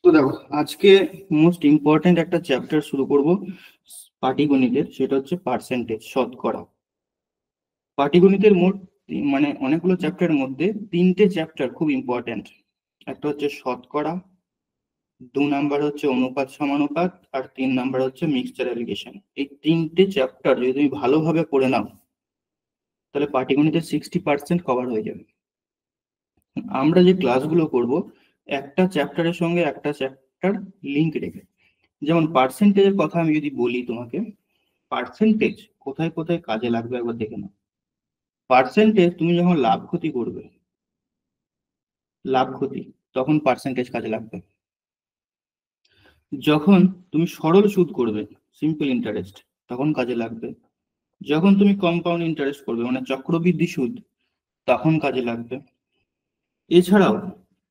তো দেখো, আজকে মোস্ট ইম্পর্টেন্ট একটা চ্যাপ্টার শুরু করব পাটিগণিতের, সেটা হচ্ছে পার্সেন্টেজ, শতকরা। পাটিগণিতের মোট অনেকগুলো চ্যাপ্টারের মধ্যে তিনটে চ্যাপ্টার খুব ইম্পর্টেন্ট। একটা হচ্ছে শতকরা, 2 নাম্বার হচ্ছে অনুপাত সমানুপাত, আর 3 নাম্বার হচ্ছে মিক্সচার অ্যালিগেশন। এই তিনটে চ্যাপ্টার যদি তুমি ভালোভাবে পড়ে নাও, তাহলে পাটিগণিতের 60% কভার হয়ে যাবে। আমরা যে ক্লাসগুলো করব, একটা চ্যাপ্টারের সঙ্গে একটা চ্যাপ্টার লিঙ্ক রেখে। যেমন পার্সেন্টেজের কথা আমি যদি বলি তোমাকে, পার্সেন্টেজ কোথায় কোথায় কাজে লাগবে একবার দেখে নাও। পার্সেন্টেজ তুমি যখন লাভ ক্ষতি করবে, লাভ ক্ষতি, তখন পার্সেন্টেজ কাজে লাগবে। যখন তুমি সরল সুদ করবে, সিম্পল ইন্টারেস্ট, তখন কাজে লাগবে। যখন তুমি কম্পাউন্ড ইন্টারেস্ট করবে, মানে চক্রবৃদ্ধি সুদ, তখন কাজে লাগবে। এছাড়াও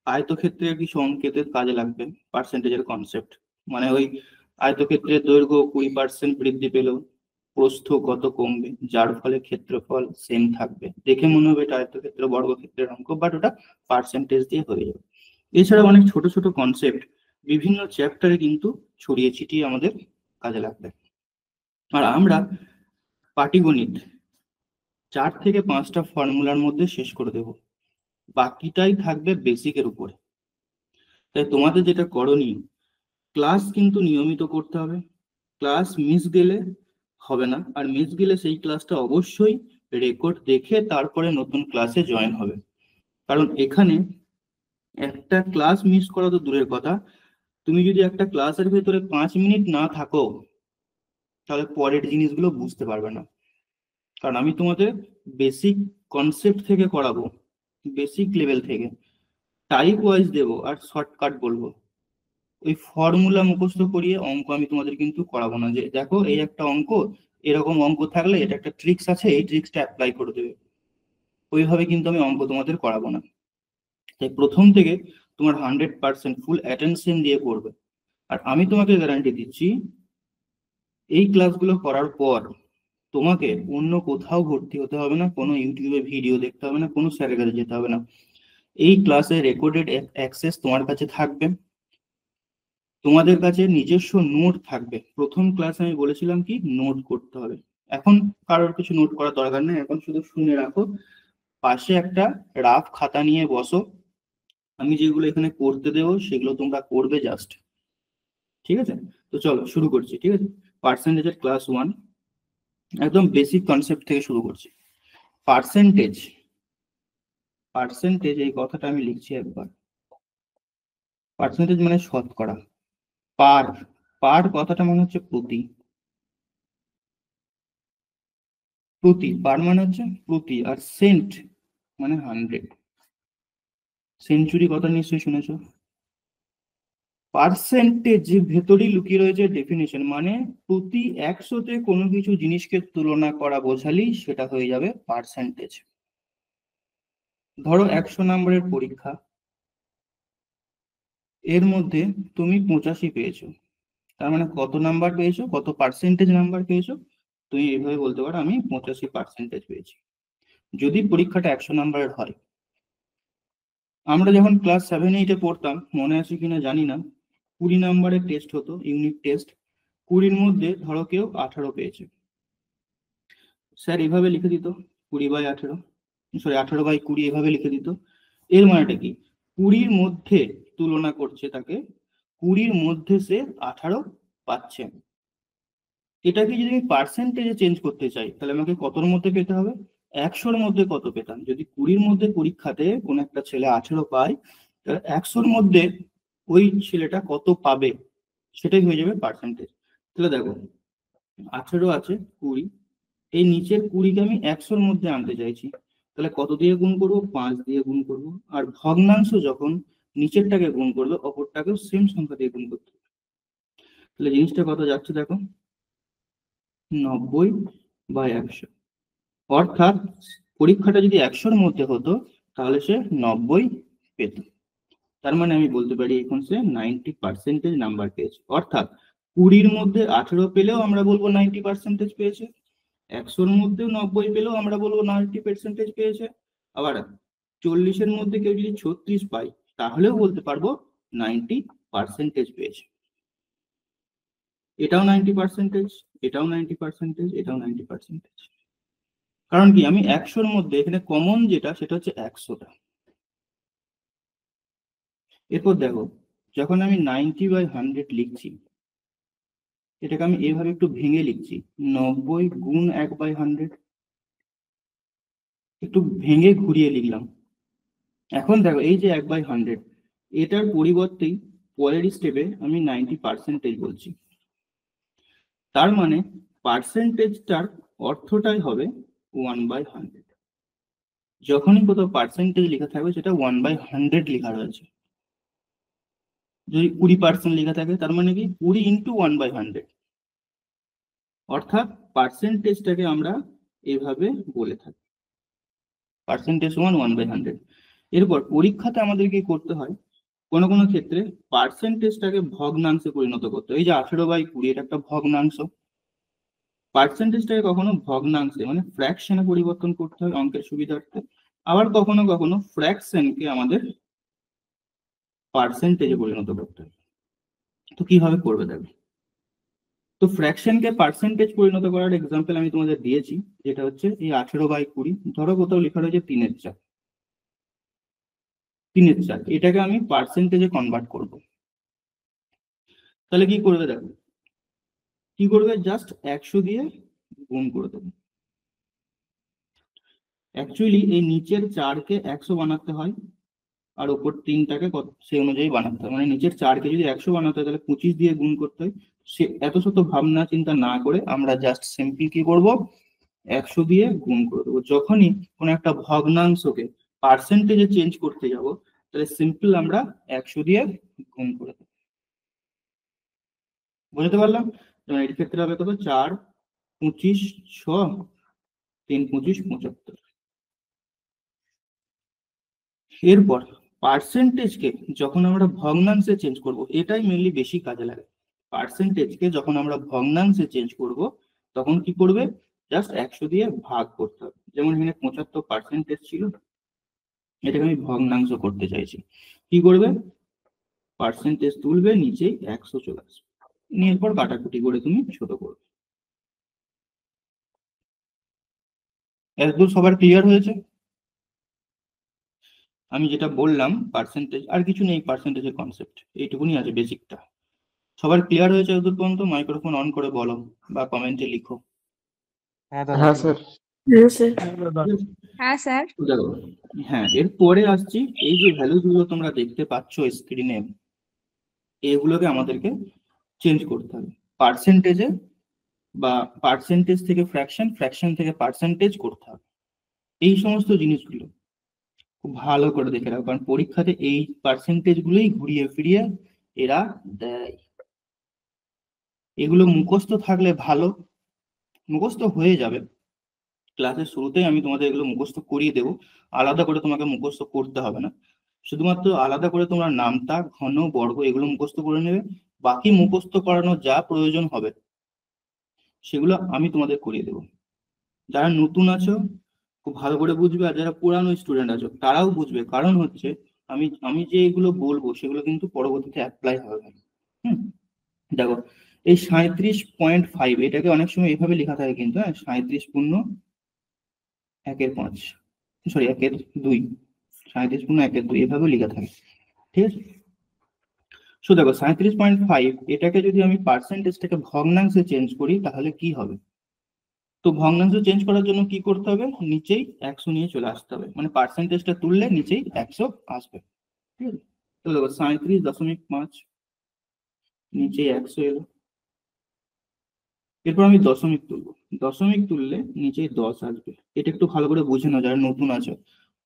আয়তক্ষেত্রের কিছু অঙ্কেতে কাজে লাগবে পার্সেন্টেজের কনসেপ্ট। মানে ওই আয়তক্ষেত্রের দৈর্ঘ্য 20% বৃদ্ধি পেলেও প্রস্থ কত কমবে, যার ফলে ক্ষেত্রফল সেম থাকবে। দেখে মনে হবে এটা আয়তক্ষেত্র বর্গক্ষেত্রের অঙ্ক, বাট ওটা পার্সেন্টেজ দিয়ে হয়ে যাবে। এছাড়া অনেক ছোট ছোট কনসেপ্ট বিভিন্ন চ্যাপ্টারে কিন্তু ছড়িয়ে ছিটিয়ে আমাদের কাজে লাগবে। আর আমরা পাটিগণিত 4 থেকে 5টা ফর্মুলার মধ্যে শেষ করে দেব, বাকিটাই থাকবে বেসিকের উপরে। তাই তোমাদের যেটা করণীয়, ক্লাস কিন্তু নিয়মিত করতে হবে। ক্লাস মিস গেলে হবে না, আর মিস গেলে সেই ক্লাসটা অবশ্যই রেকর্ড দেখে তারপরে নতুন ক্লাসে জয়েন হবে। কারণ এখানে একটা ক্লাস মিস করা তো দূরের কথা, তুমি যদি একটা ক্লাসের ভেতরে 5 মিনিট না থাকো, তাহলে পরের জিনিসগুলো বুঝতে পারবে না। কারণ আমি তোমাদের বেসিক কনসেপ্ট থেকে করাবো, বেসিক লেভেল থেকে টাইপ ওয়াইজ দেবো, আর শর্টকাট বলবো। ওই ফর্মুলা মুখস্থ করিয়ে অঙ্ক আমি তোমাদের কিন্তু করাবো না, যে দেখো এই একটা অঙ্ক, এরকম অঙ্ক থাকলে এটা একটা ট্রিক্স আছে, এই ট্রিক্সটা অ্যাপ্লাই করে দেবে। ওইভাবে কিন্তু আমি অঙ্ক তোমাদের করাবো না। তাই প্রথম থেকে তোমার 100% ফুল অ্যাটেনশন দিয়ে পড়বে। আর আমি তোমাকে গ্যারান্টি দিচ্ছি, এই ক্লাসগুলো করার পর তোমাকে অন্য কোথাও ভর্তি হতে হবে না, কোনো ইউটিউবে ভিডিও দেখতে হবে না, কোনো স্যারের কাছে যেতে হবে না। এই ক্লাসে রেকর্ডেড অ্যাক্সেস তোমার কাছে থাকবে। তোমাদের কাছে নিজস্ব নোট থাকবে। প্রথম ক্লাসে আমি বলেছিলাম কি নোট করতে হবে, এখন কারোর কিছু নোট করার দরকার নেই, এখন শুধু শুনে রাখো। পাশে একটা রাফ খাতা নিয়ে বসো, আমি যেগুলো এখানে করতে দেবো সেগুলো তোমরা করবে জাস্ট। ঠিক আছে? তো চলো শুরু করছি। ঠিক আছে, পার্সেন্টেজের ক্লাস 1, একদম বেসিক কনসেপ্ট থেকে শুরু করছি। পার্সেন্টেজ, পার্সেন্টেজ এই কথাটা আমি লিখছি একবার। পার্সেন্টেজ মানে শতকরা। পার, পার কথাটা মানে হচ্ছে প্রতি, প্রতি, পার মানে হচ্ছে প্রতি, আর সেন্ট মানে 100। সেঞ্চুরি কথা নিশ্চয়ই শুনেছো। পার্সেন্টেজ ভেতরেই লুকিয়ে রয়েছে ডেফিনেশন, মানে প্রতি 100তে কোনো কিছু জিনিসকে তুলনা করা বোঝালেই সেটা হয়ে যাবে পার্সেন্টেজ। ধরো 100 নম্বরের পরীক্ষা, এর মধ্যে তুমি 85 পেয়েছো, তার মানে কত নাম্বার পেয়েছো, কত পার্সেন্টেজ নাম্বার পেয়েছো? তুমি এইভাবে বলতে পারো আমি 85% পেয়েছি, যদি পরীক্ষাটা 100 নম্বরের হয়। আমরা যখন ক্লাস 7-8-এ পড়তাম, মনে আছে কিনা জানি না, 20 নম্বরের টেস্ট হতো, ইউনিট টেস্ট। 20-র মধ্যে ধরো কেউ 18 পেয়েছে, স্যার এভাবে লিখে দিত 20/18, সরি 18/20 এভাবে লিখে দিত। এর মানেটা কি, 20-র মধ্যে তুলনা করছে তাকে, 20-র মধ্যে সে 18 পাচ্ছে। এটাকে যদি আমি পার্সেন্টেজে চেঞ্জ করতে চাই, তাহলে আমাকে কতর মধ্যে পেতে হবে, 100-র মধ্যে কত পেতাম। যদি 20-র মধ্যে পরীক্ষাতে কোন একটা ছেলে 18 পায়, তাহলে 100-র মধ্যে ওই ছেলেটা কত পাবে, সেটাই হয়ে যাবে পার্সেন্টেজ। তাহলে দেখো, 18 আছে, 20, এই নিচের 20-কে আমি 100-র মধ্যে আনতে চাইছি, তাহলে কত দিয়ে গুণ করবো, 5 দিয়ে গুণ করবো। আর ভগ্নাংশ যখন নিচেরটাকে গুণ করবে, অপরটাকেও সেম সংখ্যা দিয়ে গুণ করতে হবে। তাহলে জিনিসটা কত যাচ্ছে দেখো, 90/100। অর্থাৎ পরীক্ষাটা যদি 100-র মধ্যে হতো, তাহলে সে 90 পেত। তার মানে আমি বলতে পারি এখন সে 90% নাম্বার পেয়েছে। অর্থাৎ 20-র মধ্যে 18 পেলেও আমরা বলবো 90% পেয়েছে, 100-র মধ্যেও 90 পেলেও আমরা বলবো 90% পেয়েছে। আবার 40-এর মধ্যে কেউ যদি 36 পায়, তাহলেও বলতে পারবো 90 পার্সেন্টেজ পেয়েছে। এটাও 90%, এটাও 90%, এটাও 90%। কারণ কি, আমি 100-র মধ্যে এখানে কমন যেটা সেটা হচ্ছে 100টা। এরপর দেখো, যখন আমি 90/100 লিখছি, এটাকে আমি এইভাবে একটু ভেঙে লিখছি, 90 গুণ 1/100, একটু ভেঙে ঘুরিয়ে লিখলাম। এখন দেখো, এই যে 1/100, এটার পরিবর্তেই পরের স্টেপে আমি 90% বলছি। তার মানে পার্সেন্টেজটার অর্থটাই হবে 1/100। যখনই কোথাও পার্সেন্টেজ লেখা থাকবে সেটা 1/100 লেখা রয়েছে। যদি 20% লেখা থাকে, তার মানে কি 20 ইন্টু 1/100, অর্থাৎ পার্সেন্টেজটাকে আমরা এভাবে বলে থাকি, পার্সেন্টেজ 1/100। এরপর পরীক্ষাতে আমাদের কি করতে হয়, কোনো কোনো ক্ষেত্রে পার্সেন্টেজটাকে ভগ্নাংশে পরিণত করতে হয়। এই যে 18/20, এটা একটা ভগ্নাংশ। পার্সেন্টেজটাকে কখনো ভগ্নাংশে মানে ফ্র্যাকশনে পরিবর্তন করতে হয় অঙ্কের সুবিধার্থে, আবার কখনো কখনো ফ্র্যাকশনকে আমাদের পার্সেন্টেজে পরিণত করতে হয়। তো কিভাবে করবে দেখো, তো ফ্র্যাকশনকে পার্সেন্টেজ পরিণত করার এক্সাম্পল আমি তোমাদের দিয়েছি, যেটা হচ্ছে এই 18/20। ধরো কোথাও লেখা রয়েছে 3/4, 3/4, এটাকে আমি পার্সেন্টেজে কনভার্ট করব। তাহলে কি করবে দেখো, কি করবে, জাস্ট 100 দিয়ে গুণ করে দেবে। অ্যাকচুয়ালি এই নিচের 4কে 100 বানাতে হয়, আর ওপর 3টাকে সেই অনুযায়ী বানাতে হয়। মানে নিচের 4কে যদি 100 বানাতে হয়, তাহলে 25 দিয়ে গুণ করতে হয়। সে এত শত ভাবনা চিন্তা না করে আমরা জাস্ট সিম্পল কি করব, 100 দিয়ে গুণ করে দেবো। যখনই কোনো একটা ভগ্নাংশকে পার্সেন্টেজে চেঞ্জ করতে যাব, তাহলে সিম্পল আমরা 100 দিয়ে গুণ করে দেবো। বুঝতে পারলাম? এর ক্ষেত্রে হবে কত, 4, 25, 6, 3, 25, 75। এরপর পার্সেন্টেজকে যখন আমরা ভগ্নাংশে চেঞ্জ করব, এটাই মেনলি বেশি কাজে লাগে। পার্সেন্টেজকে যখন আমরা ভগ্নাংশে চেঞ্জ করব, তখন কি করবে, জাস্ট 100 দিয়ে ভাগ করতে হবে। যেমন এখানে 75% ছিল, এটাকে আমি ভগ্নাংশ করতে চাইছি। কি করবে, পার্সেন্টেজ তুলবে, নিচেই 100 চলে আসবে, নিয়ে এরপর কাটাকুটি করে তুমি ছোট করবে। এতদূর সবার ক্লিয়ার হয়েছে? আমি যেটা বললাম পার্সেন্টেজ, আর কিছু নেই, পার্সেন্টেজের কনসেপ্ট এইটুকুনি আছে, বেসিকটা। সবার ক্লিয়ার হয়েছে এতদূর পর্যন্ত? মাইক্রোফোন অন করে বলো বা কমেন্টে লিখো। হ্যাঁ স্যার। হ্যাঁ স্যার। দেখো, হ্যাঁ, এরপরে আসছি, এই যে ভ্যালুগুলো তোমরা দেখতে পাচ্ছ স্ক্রিনে, এগুলোকে আমাদেরকে চেঞ্জ করতে হবে পার্সেন্টেজে, বা পার্সেন্টেজ থেকে ফ্র্যাকশন, ফ্র্যাকশন থেকে পার্সেন্টেজ করতে হবে। এই সমস্ত জিনিসগুলো খুব ভালো করে দেখে রাখো, কারণ পরীক্ষাতে এই পার্সেন্টেজ গুলোই ঘুরিয়ে ফিরিয়ে এরা দেয়। এগুলো মুখস্থ থাকলে ভালো, মুখস্থ হয়ে যাবে। ক্লাসের শুরুতেই আমি তোমাদের এগুলো মুখস্থ করিয়ে দেবো, আলাদা করে তোমাকে মুখস্থ করতে হবে না। শুধুমাত্র আলাদা করে তোমরা নামতা, ঘন, বর্গ এগুলো মুখস্থ করে নেবে। বাকি মুখস্থ করানোর যা প্রয়োজন হবে সেগুলো আমি তোমাদের করিয়ে দেবো। যারা নতুন আছো খুব ভালো করে বুঝবে, আর যারা পুরানো স্টুডেন্ট আছো তারাও বুঝবে। কারণ হচ্ছে আমি আমি যে এগুলো বলবো সেগুলো কিন্তু পরবর্তীতে অ্যাপ্লাই হবে। দেখো, এই 37.5, এটাকে অনেক সময় এভাবে লেখা থাকে কিন্তু, হ্যাঁ, 37.1/5, সরি 1/2, 37.1/2 এভাবে লেখা থাকে, ঠিক আছে? সো দেখো 37.5, এটাকে যদি আমি পার্সেন্টেজটাকে ভগ্নাংশে চেঞ্জ করি তাহলে কি হবে? তো ভগ্নাংশ চেঞ্জ করার জন্য কি করতে হবে, নিচেই 100 নিয়ে চলে আসতে হবে, মানে পার্সেন্টেজটা তুললে নিচেই 100 আসবে, ঠিক আছে? তো দেখো 37.5, নিচেই 100 এলো। এরপর আমি দশমিক তুলবো, দশমিক তুললে নিচেই 10 আসবে। এটা একটু ভালো করে বুঝে নাও যারা নতুন আছো।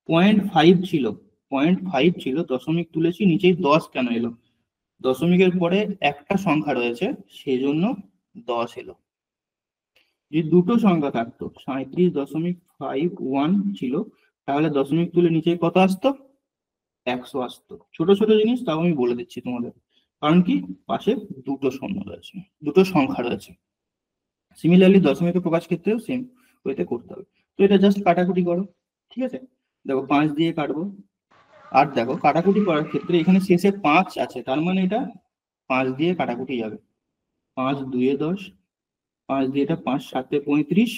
0.5 ছিল, 0.5 ছিল, দশমিক তুলেছি, নিচেই 10 কেন এলো? দশমিকের পরে একটা সংখ্যা রয়েছে, সেই জন্য 10 এলো। যদি দুটো সংখ্যা থাকতো, 37.51 ছিল, তাহলে দশমিক তুলে নিচে কত আসতো, 100 আসতো। ছোট ছোট জিনিস, তাও আমি বলে দিচ্ছি তোমাদের, কারণ কি পাশে দুটো শূন্য রয়েছে, দুটো সংখ্যা রয়েছে। সিমিলারলি দশমিকের প্রকাশ ক্ষেত্রেও সেম ওয়েতে করতে হবে। তো এটা জাস্ট কাটাকুটি করো, ঠিক আছে? দেখো 5 দিয়ে কাটবো, আর দেখো কাটাকুটি করার ক্ষেত্রে এখানে শেষে 5 আছে, তার মানে এটা 5 দিয়ে কাটাকুটি যাবে। 5 2 10, 5 দিয়ে এটা 5 7 35,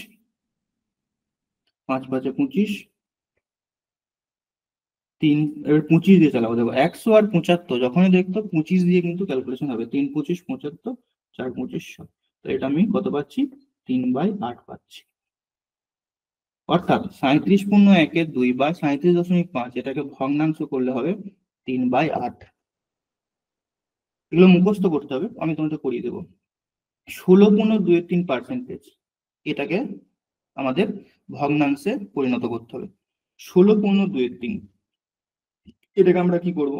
5 5 25, 3 এবার 25 দিয়ে চালাবো। দেখো 100 আর 75 যখনই দেখতো 25 দিয়ে কিন্তু ক্যালকুলেশন হবে। 3 25 75, 4 25 100। তো এটা আমি কত পাচ্ছি? 3/8 পাচ্ছি। অর্থাৎ 37.1/2 বা 37.5, এটাকে ভগ্নাংশ করলে হবে 3/8। এগুলো মুখস্থ করতে হবে, আমি তোমাদের করিয়ে দেবো। 16.23%, এটাকে আমাদের ভগ্নাংশে পরিণত করতে হবে। 16.23, এটাকে আমরা কি করব?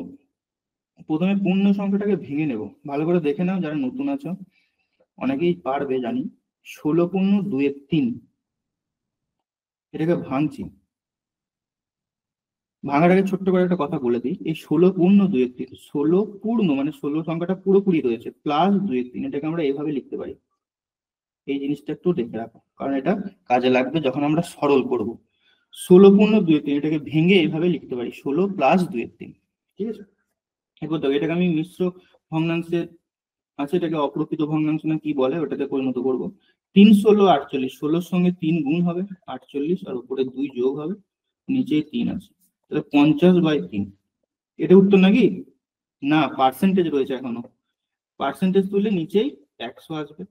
প্রথমে পূর্ণ সংখ্যাটাকে ভেঙে নেব। ভালো করে দেখে নাও যারা নতুন আছো, অনেকেই পারবে জানি। 16.23, এটাকে ভাঙছি। ভাঙার আগে ছোট্ট করে একটা কথা বলে দিই, এই 16.23, 16 পূর্ণ মানে 16 সংখ্যাটা পুরোপুরি রয়েছে প্লাস 2/3, এটাকে আমরা এইভাবে লিখতে পারি। এই জিনিসটা একটু দেখে রাখো, কারণ এটা কাজে লাগবে যখন আমরা সরল করব। 16.23, এটাকে ভেঙে এইভাবে লিখতে পারি 16 + 2/3। ঠিক আছে, এরপর দেখো এটাকে আমি মিশ্র ভগ্নাংশে আছে, এটাকে অপ্রকৃত ভগ্নাংশ না কি বলে, ওটাকে পরিণত করব। 3 16 48, 16 সঙ্গে 3 গুণ হবে 48, আর উপরে 2 যোগ হবে, নিচেই 3 আছে, তাহলে 50/3। এটা উত্তর নাকি? না, পার্সেন্টেজ রয়েছে এখনো। পার্সেন্টেজ তুললে নিচেই 100 আসবে।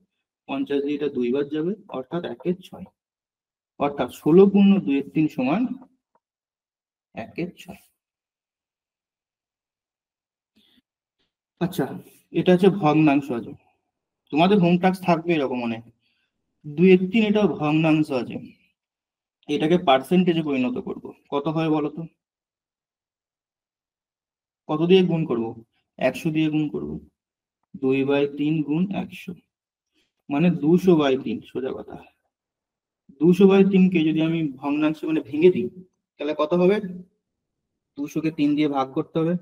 50 দিয়ে এটা 2 বার যাবে, অর্থাৎ 1/6। অর্থাৎ 16.23 সমান 1/6। আচ্ছা, এটা হচ্ছে ভগ্নাংশ আছে। তোমাদের হোম টাস্ক থাকবে এরকম অনেক। 2/3 এটাও ভগ্নাংশ আছে, এটাকে পার্সেন্টেজে পরিণত করব। কত হয় বলো তো? কত দিয়ে গুণ করব? 100 দিয়ে গুণ করব। 2/3 গুণ 100 মানে 200/3। সোজা কথা, 200/3 কে যদি আমি ভগ্নাংশ মানে ভেঙে দিই, তাহলে কত হবে? 200 কে 3 দিয়ে ভাগ করতে হবে।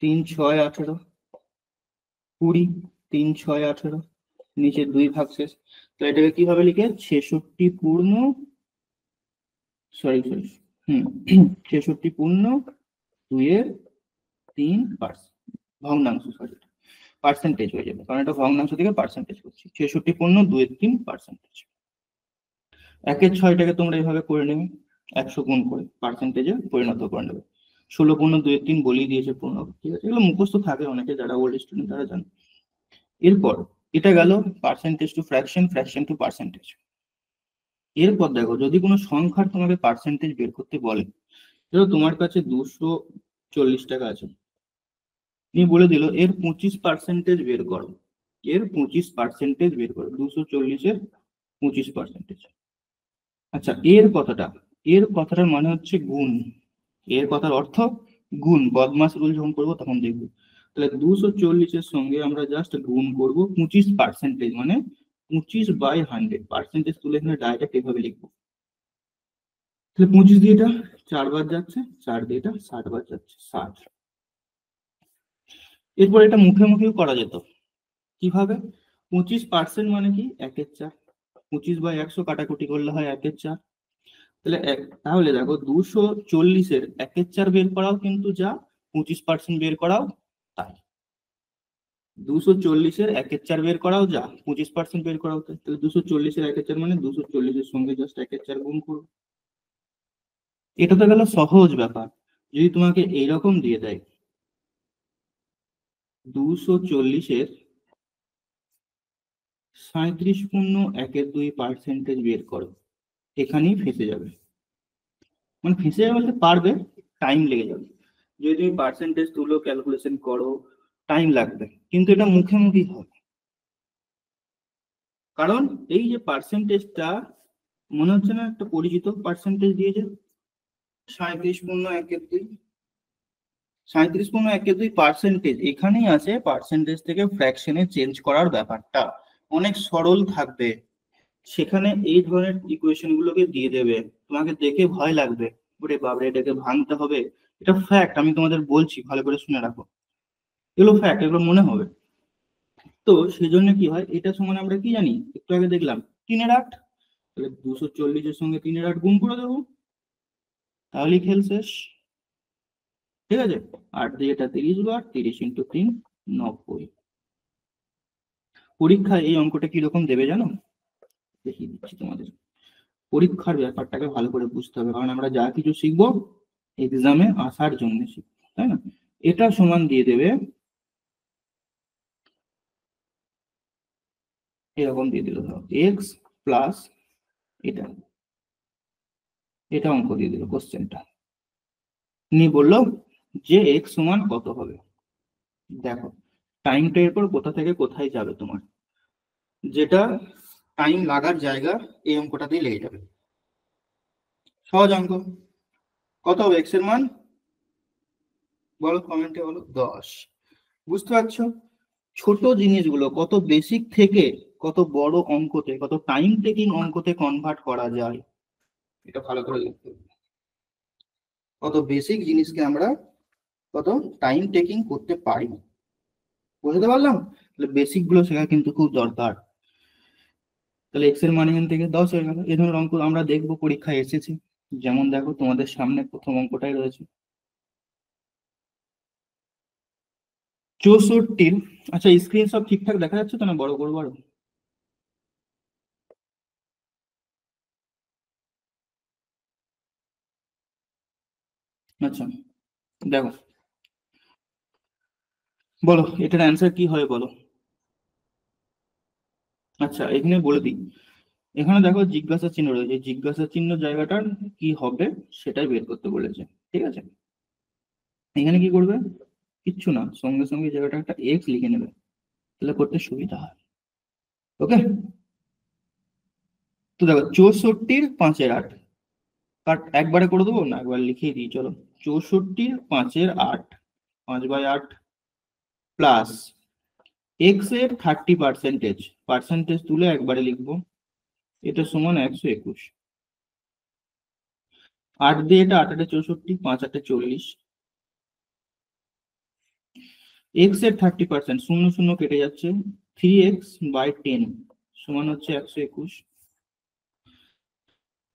3 6 18, 20, 3 6 18, নিচে 2 ভাগ শেষ। তো এটাকে কিভাবে লিখে? 66 পূর্ণ, সরি সরি, 66 পূর্ণ 2/3 ভগ্নাংশ, সরি পার্সেন্টেজ হয়ে যাবে, কারণ এটা ভগ্নাংশ থেকে পার্সেন্টেজ করছি। 66 পূর্ণ 2/3%। 1/6টাকে তোমরা এইভাবে করে নেবে, 100 গুণ করে পার্সেন্টেজে পরিণত করে নেবে। 16.23 বলেই দিয়েছে পূর্ণ, ঠিক আছে, এগুলো মুখস্থ থাকে অনেকে, যারা ওল্ড স্টুডেন্ট তারা জানে। এরপর এটা গেল percentage to fraction, fraction to percentage. এরপর দেখো যদি কোনো সংখ্যার তোমাকে পার্সেন্টেজ বের করতে বলে, ধরো তোমার কাছে 240 টাকা আছে, তুমি বলে দিল এর 25% বের করো, এর 25% বের করো, 240-এর 25%। আচ্ছা, এর কথাটার মানে হচ্ছে গুণ। এর কথার অর্থ গুণ। বদমাস রুল যখন করবো তখন দেখবো। তাহলে 240-এর সঙ্গে আমরা জাস্ট গুণ করব 25%, মানে 25/100। পার্সেন্টেজ তুলে এখানে ডাইরেক্ট এভাবে লিখবো। তাহলে 25 দিয়ে এটা 4 বার যাচ্ছে, 4 দিয়ে এটা 60 বার যাচ্ছে, 60। এরপর এটা মুখে মুখেও করা যেত। কিভাবে? 25% মানে কি? 1/4। 25/100 কাটাকুটি করলে হয় 1/4। তাহলে তাহলে দেখো 240-এর 1/4 বের করাও কিন্তু যা, 25% বের করাও তাই। 240-এর 1/4 বের করাও যা, 25% বের করাও তাই। তাহলে 240-এর 1/4 মানে 240-এর সঙ্গে জাস্ট 1/4 গুণ করো। এটা তো গেল সহজ ব্যাপার। যদি তোমাকে এইরকম দিয়ে দেয় 240-এর 37.12% বের করো, এখানেই ফেঁসে যাবে। মানে ফেঁসে যাবে বলতে পারবে, টাইম লেগে যাবে। যদি তুমি পার্সেন্টেজ তুলো, ক্যালকুলেশন করো, টাইম লাগবে, কিন্তু এটা মুখে মুখেই হবে। কারণ এই যে পার্সেন্টেজটা, মনে হচ্ছে না একটা পরিচিত পার্সেন্টেজ দিয়েছে? 37.12, 37.12% এখানেই আছে। পার্সেন্টেজ থেকে ফ্র্যাকশনে চেঞ্জ করার ব্যাপারটা অনেক সরল থাকবে। সেখানে এই ধরনের ইকুয়েশন গুলোকে দিয়ে দেবে, তোমাকে দেখে ভয় লাগবে, ওরে বাবরে এটাকে ভাঙতে হবে। এটা ফ্যাক্ট, আমি তোমাদের বলছি, ভালো করে শুনে রাখো। এগুলো ফ্যাক্ট, এগুলো মনে হবে। তো সেই জন্য কি হয়, এটা সমান আমরা কি জানি, একটু আগে দেখলাম 3/8। তাহলে 240-এর সঙ্গে 3/8 গুণ করে দেবো, তাহলে খেল শেষ। ঠিক আছে, 8 দিয়ে এটা 30 বার, 30 × 3 90। পরীক্ষায় এই অঙ্কটা কিরকম দেবে জানো? দেখিয়ে দিচ্ছি তোমাদের। পরীক্ষার ব্যাপারটাকে ভালো করে বুঝতে হবে, কারণ আমরা যা কিছু শিখবো এক্সামে আসার জন্য শিখবো, তাই না? এটা সমান দিয়ে দেবে, এরকম দিয়ে দিল, ধরো এক্স প্লাস এটা, এটা অঙ্ক দিয়ে দিল কোশ্চেনটা নিয়ে বললো যে এক্স সমান কত হবে। দেখো টাইমটা এরপর কোথা থেকে কোথায় যাবে, তোমার যেটা টাইম লাগার জায়গা এই অঙ্কটাতেই লেগে যাবে। সহজ অঙ্ক। কত হবে এক্স এর মান? বলো কমেন্টে, বলো 10। বুঝতে পারছো ছোট জিনিসগুলো কত বেসিক থেকে কত বড় অঙ্কতে, কত টাইম টেকিং অঙ্কতে কনভার্ট করা যায়, এটা ভালো করে দেখতে হবে। কত বেসিক জিনিসকে আমরা কত টাইম টেকিং করতে পারি, বুঝতে পারলাম? তাহলে বেসিক গুলো শেখা কিন্তু খুব দরকার। তাহলে এক্স এর মান এখান থেকে 10 হয়ে গেল। এই ধরনের অঙ্ক আমরা দেখবো পরীক্ষায় এসেছে, যেমন দেখো তোমাদের সামনে প্রথম অঙ্কটাই রয়েছে 64। আচ্ছা স্ক্রিন সব ঠিকঠাক দেখা যাচ্ছে তো, না বড় করবো আরো? আচ্ছা দেখো, বলো এটার অ্যান্সার কি হয় বলো। আচ্ছা এখানে বলে দিই, এখানে দেখো জিজ্ঞাসা চিহ্ন রয়েছে, জিজ্ঞাসা চিহ্ন জায়গাটার কি হবে সেটাই বের করতে বলেছে। ঠিক আছে, এখানে কি করবে? কিচ্ছু না, সঙ্গে সঙ্গে এই জায়গাটা একটা এক্স লিখে নেবে, তাহলে করতে সুবিধা হয়। ওকে, তো দেখো 64-র 5-এর 8 কাট একবারে করে দেবো না, একবার লিখিয়ে দিই চলো। 64-র 5-এর 8, 5/8 প্লাস এক্স এর 30%, পার্সেন্টেজ তুলে একবারে লিখবো, এটা সমান 121। 8 দিয়ে এটা 8 8 64, 5 8 40। এক্স এর 30%, শূন্য শূন্য কেটে যাচ্ছে, 3x/10 সমান হচ্ছে 121।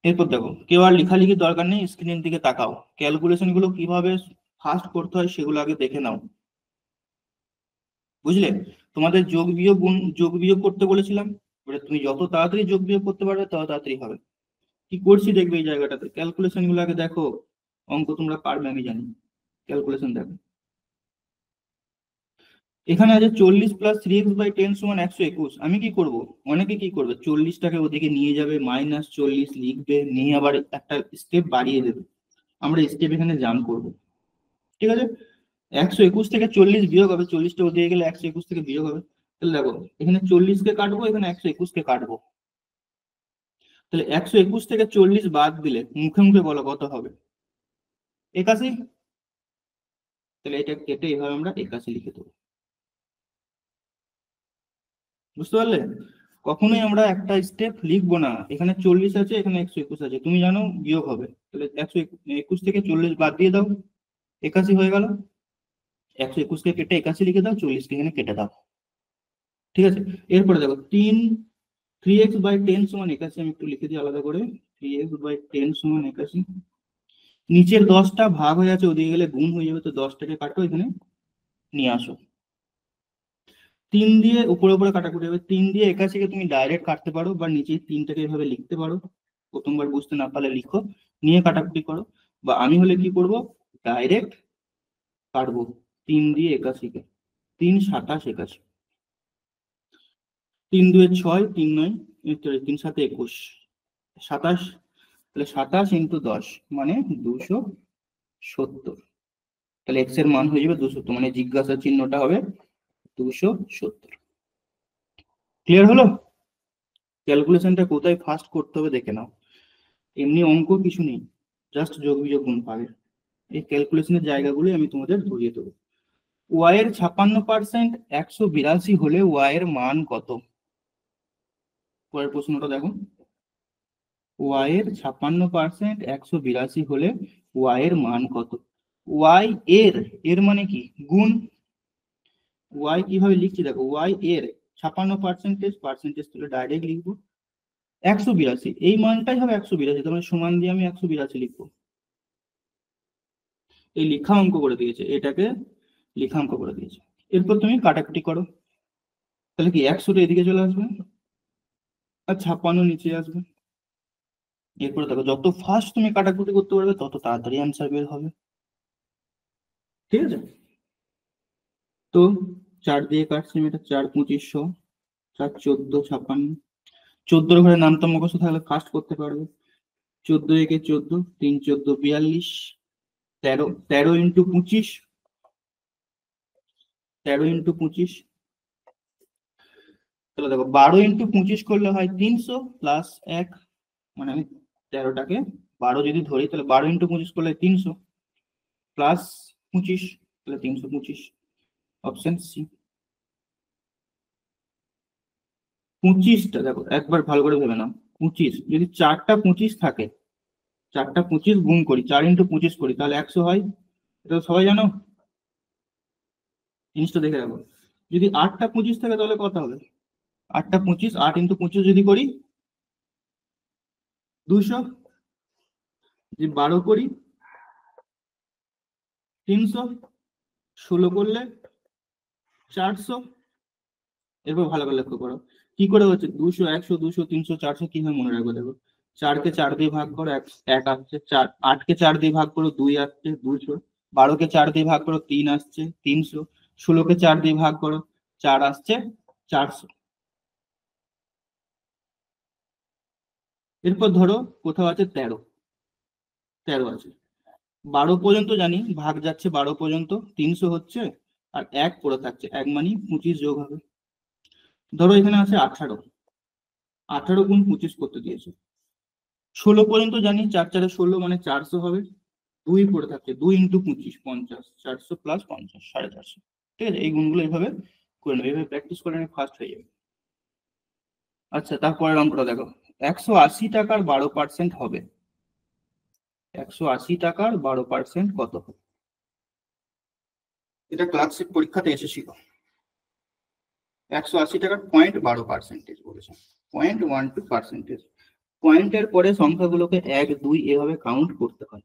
এরপর দেখো কেউ আর লেখালেখির দরকার নেই, স্ক্রিনের দিকে তাকাও, ক্যালকুলেশন গুলো কিভাবে ফাস্ট করতে হয় সেগুলো আগে দেখে নাও, বুঝলে? তোমাদের যোগ বিয়োগ গুণ, যোগ বিয়োগ করতে বলেছিলাম, এবারে তুমি যত তাড়াতাড়ি যোগ বিয়োগ করতে পারবে তত তাড়াতাড়ি হবে। কি করছি দেখবে এই জায়গাটাতে, ক্যালকুলেশন গুলো আগে দেখো, অঙ্ক তোমরা পারবে আমি জানি। ক্যালকুলেশন দেখো, এখানে আছে 40 + 3x/10 = 121। আমি কি করব, অনেকে কি করবে 40টাকে ওদিকে নিয়ে যাবে, -40 লিখবে, নিয়ে আবার একটা স্টেপ বাড়িয়ে দেবে। আমরা স্টেপ এখানে জাম্প করব। ঠিক আছে, 121 থেকে 40 বিয়োগ হবে, 40টা ওদিকে গেলে 121 থেকে বিয়োগ হবে। তাহলে দেখো এখানে 40কে কাটবো, এখানে 121কে কাটবো, তাহলে 121 থেকে 40 বাদ দিলে মুখে মুখে বলো কত হবে? 81। তাহলে এটা কেটে এভাবে আমরা 81 লিখে দেবো। বুঝতে পারলে? কখনোই আমরা একটা স্টেপ লিখবো না, এখানে 40 আছে, এখানে 121 আছে, তুমি জানো বিয়োগ হবে, তাহলে 121 থেকে 40 বাদ দিয়ে দাও, 81 হয়ে গেল। 121কে কেটে 81 লিখে দাও, 40কে এখানে কেটে দাও। ঠিক আছে, এরপরে দেখো 3x/10 = 81, আমি একটু লিখে দিই আলাদা করে, 3x/10 = 81। নিচের 10টা ভাগ হয়ে আছে, ওদিকে গেলে গুণ হয়ে যাবে, তো 10টাকে কাটো, এখানে নিয়ে আসো। 3 দিয়ে উপরে উপরে কাটাকুটি হবে, 3 দিয়ে 81কে তুমি ডাইরেক্ট কাটতে পারো, বা নিচে 3টাকে এভাবে লিখতে পারো, প্রথমবার বুঝতে না পারলে লিখো, নিয়ে কাটাকুটি করো, বা আমি হলে কি করব, ডাইরেক্ট কাটবো 3 দিয়ে 81কে, 3 7 81, 3 2 6, 3 9, 3 7 21, 27, তাহলে 27 × 10 মানে 270। তাহলে এক্স এর মান হয়ে যাবে 270, মানে জিজ্ঞাসা চিহ্নটা হবে 270। ক্লিয়ার হলো? ক্যালকুলেশনটা কোথায় ফাস্ট করতে হবে দেখে নাও, এমনি অঙ্ক কিছু নেই, জাস্ট যোগ বিয়োগ গুণ ভাগের এই ক্যালকুলেশনের জায়গাগুলো আমি তোমাদের ধরিয়ে দেবো। ওয়াই এর 56% 182 হলে ওয়াই এর মান কত? পরের প্রশ্নটা দেখো, ওয়াই এর 56% 182 হলে ওয়াই এর মান কত? ওয়াই এর, এর মানে কি গুণ, ওয়াই কিভাবে লিখছি দেখো, ওয়াই এর 56%, পার্সেন্টেজ তুলে ডাইরেক্ট লিখবো, 182, এই মানটাই হবে 182, তার মানে সমান দিয়ে আমি 182 লিখবো। এই লিখা অঙ্ক করে দিয়েছে, এটাকে লিখা অঙ্ক করে দিয়েছে। এরপর তুমি কাটাকুটি করো, তাহলে কি 100টা এদিকে চলে আসবে আর 56 নিচে আসবে। এরপরে দেখো যত ফাস্ট তুমি কাটাকুটি করতে পারবে তত তাড়াতাড়ি অ্যান্সার বের হবে। ঠিক আছে, তো 4 দিয়ে কাটছি আমি, এটা 4 2500, 4 14 56, 14 ঘরে নামটা মুখস্থ থাকলে ফাস্ট করতে পারবে। 14 একে 14, 3 14 42, 13 13 ইন্টু 25, 13 ইন্টু 25, তাহলে দেখো 12 ইন্টু 25 করলে হয় 300 প্লাস 1, মানে আমি 13টাকে 12 যদি ধরি তাহলে 12 ইন্টু 25 করলে 300 প্লাস 25, তাহলে 325, অপশন সি। 25টা দেখো একবার ভালো করে ভেবে নাও, 25 যদি 4টা 25 থাকে, 4টা 25 গুণ করি, 4 ইন্টু 25 করি, তাহলে 100 হয়। এটা তো সবাই জানো, জিনিসটা দেখে রাখো। যদি 8টা 25 থাকে তাহলে কত হবে? 8টা 25, 8 ইন্টু 25 যদি করি 200, যদি 12 করি 300, 16 করলে 400। এরপর ভালো করে লক্ষ্য করো কি করে হচ্ছে, 200 100 200 300 400 কিভাবে মনে রাখবো দেখো। 4কে 4 দিয়ে ভাগ করো, 1 আসছে, 4 8কে 4 দিয়ে ভাগ করো 2 আসছে 200, 12কে 4 দিয়ে ভাগ করো 3 আসছে 300, 16কে 4 দিয়ে ভাগ করো 4 আসছে 400। এরপর ধরো কোথাও আছে 13 আছে, 12 পর্যন্ত জানি ভাগ যাচ্ছে 12 পর্যন্ত 300 হচ্ছে, আর 1 পড়ে থাকছে, 1 মানে 25 যোগ হবে। ধরো এখানে আছে 18, 18 গুণ 25 করতে দিয়েছে। 16 পর্যন্ত জানি 4 4 16 মানে 400 হবে, 2 পড়ে থাকছে, 2 ইন্টু 25 50, 400 প্লাস 50 450। ঠিক আছে, এই গুণগুলো এইভাবে করে নেবে, এইভাবে প্র্যাকটিস করে নিলে ফার্স্ট হয়ে যাবে। আচ্ছা, তারপরের অঙ্কটা দেখো, 180 টাকার 12% হবে, 180 টাকার 12% কত হবে? এটা ক্লাসিক পরীক্ষাতে এসেছিল। 180 টাকার 0.12% বলেছে, 0.12%। পয়েন্টের পরে সংখ্যাগুলোকে 1 2 এভাবে কাউন্ট করতে হয়,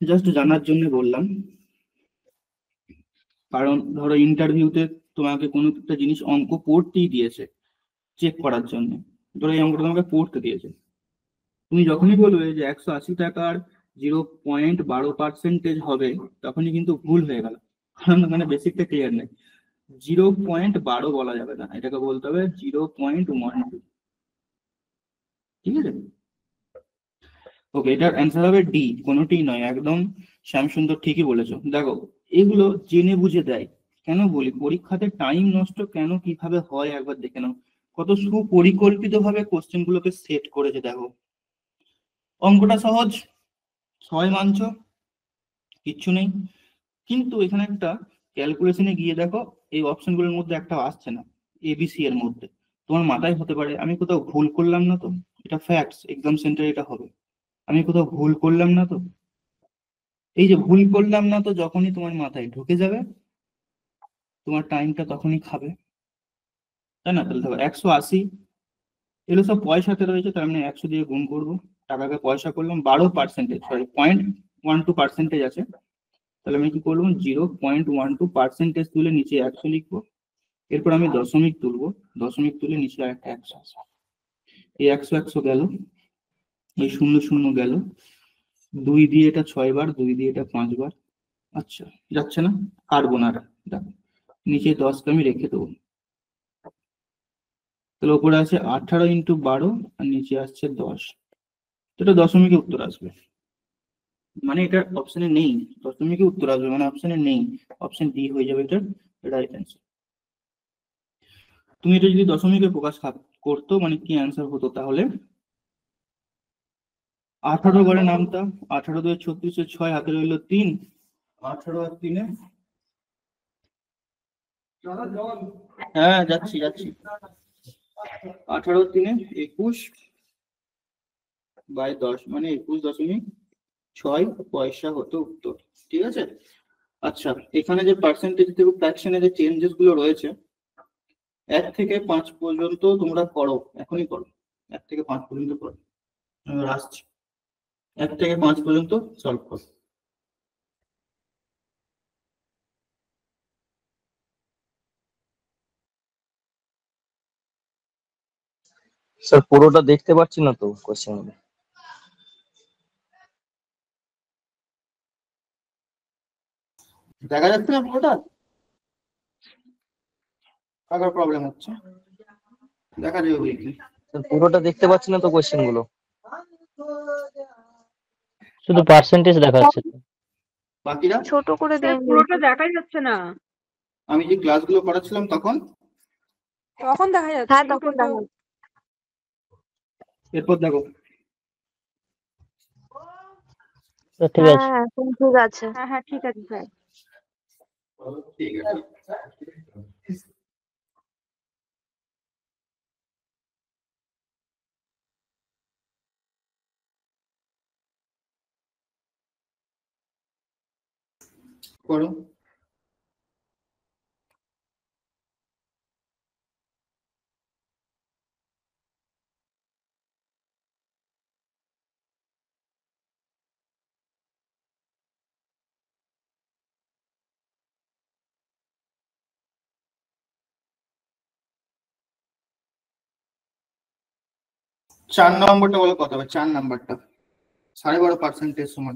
জাস্ট জানার জন্য বললাম। কারণ ধরো ইন্টারভিউতে তোমাকে কোনো একটা জিনিস অঙ্ক পড়তেই দিয়েছে চেক করার জন্য, ধরো এই অঙ্কটা তোমাকে পড়তে দিয়েছে, তুমি যখনই বলবে যে 180 টাকার 0.12% হবে, তখনই কিন্তু ভুল হয়ে গেল, কারণ মানে বেসিকটা ক্লিয়ার নেই। 0.12 বলা যাবে না, এটাকে বলতে হবে 0.12। ঠিক আছে, ওকে, এটার অ্যান্সার হবে ডি, কোনোটি নয়, একদম শ্যামসুন্দর ঠিকই বলেছো। দেখো এগুলো জেনে বুঝে দেয়, কেন বলি পরীক্ষাতে টাইম নষ্ট কেন কিভাবে হয় একবার দেখে নাও, কত সুপরিকল্পিত ভাবে কোশ্চেন গুলোকে সেট করেছে দেখো। অঙ্কটা সহজ, সবাই মানছো, কিচ্ছু নেই, কিন্তু এখানে একটা ক্যালকুলেশনে গিয়ে দেখো এই অপশনগুলোর মধ্যে একটা আসছে না, এবিসি এর মধ্যে। তোমার মাথায় হতে পারে আমি কোথাও ভুল করলাম না তো, এটা ফ্যাক্টস, এক্সাম সেন্টারে এটা হবে, আমি কোথাও ভুল করলাম না তো। এই যে ভুল করলাম না তো যখনই তোমার মাথায় ঢুকে যাবে, তোমার টাইমটা তখনই খাবে, তাই না? তাহলে দেখো 180, এগুলো সব পয়সাতে রয়েছে, তার মানে 100 দিয়ে গুণ করবো, টাকাকে পয়সা করলাম, 12%, সরি 0.12% আছে, তাহলে আমি কি করবো 0.12% তুলে নিচে 100 লিখবো, এরপর আমি দশমিক তুলবো, দশমিক তুলে নিচে একটা 100 আছে, এই 100 100 গেল, এই 0 0 গেল, 2 দিয়ে এটা 6 বার, 2 দিয়ে এটা 5 বার, আচ্ছা যাচ্ছে না, কাটবো না, দেখো নিচে 10কে আমি রেখে দেবো, তাহলে উপরে আছে 18 ইন্টু 12 আর নিচে আসছে 10, এটা দশমিকে উত্তর আসবে, মানে এটা অপশনে নেই, দশমিকে উত্তর আসবে মানে অপশনে নেই, অপশন ডি হয়ে যাবে এটার রাইট অ্যান্সার। তুমি এটা যদি দশমিকে প্রকাশ করতো মানে কি অ্যান্সার হতো, তাহলে 18 ঘরে নামতা, 18 2 36, 6 হাতে রইল 3, 18 আর 3, হ্যাঁ যাচ্ছি যাচ্ছি, 18 3 21 বাই 10 মানে 21.6 পয়সা হতো উত্তর। ঠিক আছে, আচ্ছা এখানে যে পার্সেন্টেজ থেকে ফ্র্যাকশনে যে চেঞ্জেস গুলো রয়েছে, 1 থেকে 5 পর্যন্ত তোমরা করো, এখনই করো, 1 থেকে 5 পর্যন্ত করো, আসছি। 1 থেকে 5 পর্যন্ত সলভ করো। স্যার পুরোটা দেখতে পাচ্ছি না তো কোশ্চেন। দেখা যাচ্ছে না পুরোটা? কার প্রবলেম হচ্ছে? দেখা যাবে বুঝলি। স্যার পুরোটা দেখতে পাচ্ছি না তো কোশ্চেন গুলো। শুধু পার্সেন্টেজ দেখাচ্ছে। বাকিরা ছোট করে স্যার দেন। পুরোটা দেখাই যাচ্ছে না। আমি যে ক্লাসগুলো করাচ্ছিলাম তখন তখন দেখা যাচ্ছে হ্যাঁ তখন কিন্তু দেখো। এরপর দেখো। ঠিক হ্যাঁ আছে। এখন ঠিক আছে। হ্যাঁ হ্যাঁ ঠিক আছে স্যার। ঠিক আছে। করো। চার নম্বরটা বলো কত হবে? 4 নাম্বারটা 12.5% সমান।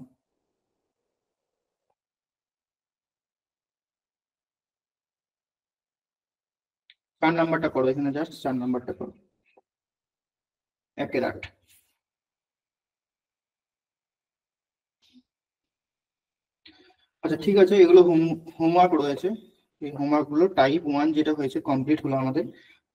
4 নাম্বারটা করো, এখানে জাস্ট 4 নাম্বারটা করো। 1 এর 8। আচ্ছা ঠিক আছে, এগুলো হোমওয়ার্ক রয়েছে। এই হোমওয়ার্ক গুলো টাইপ 1 যেটা হয়েছে কমপ্লিট হলো আমাদের।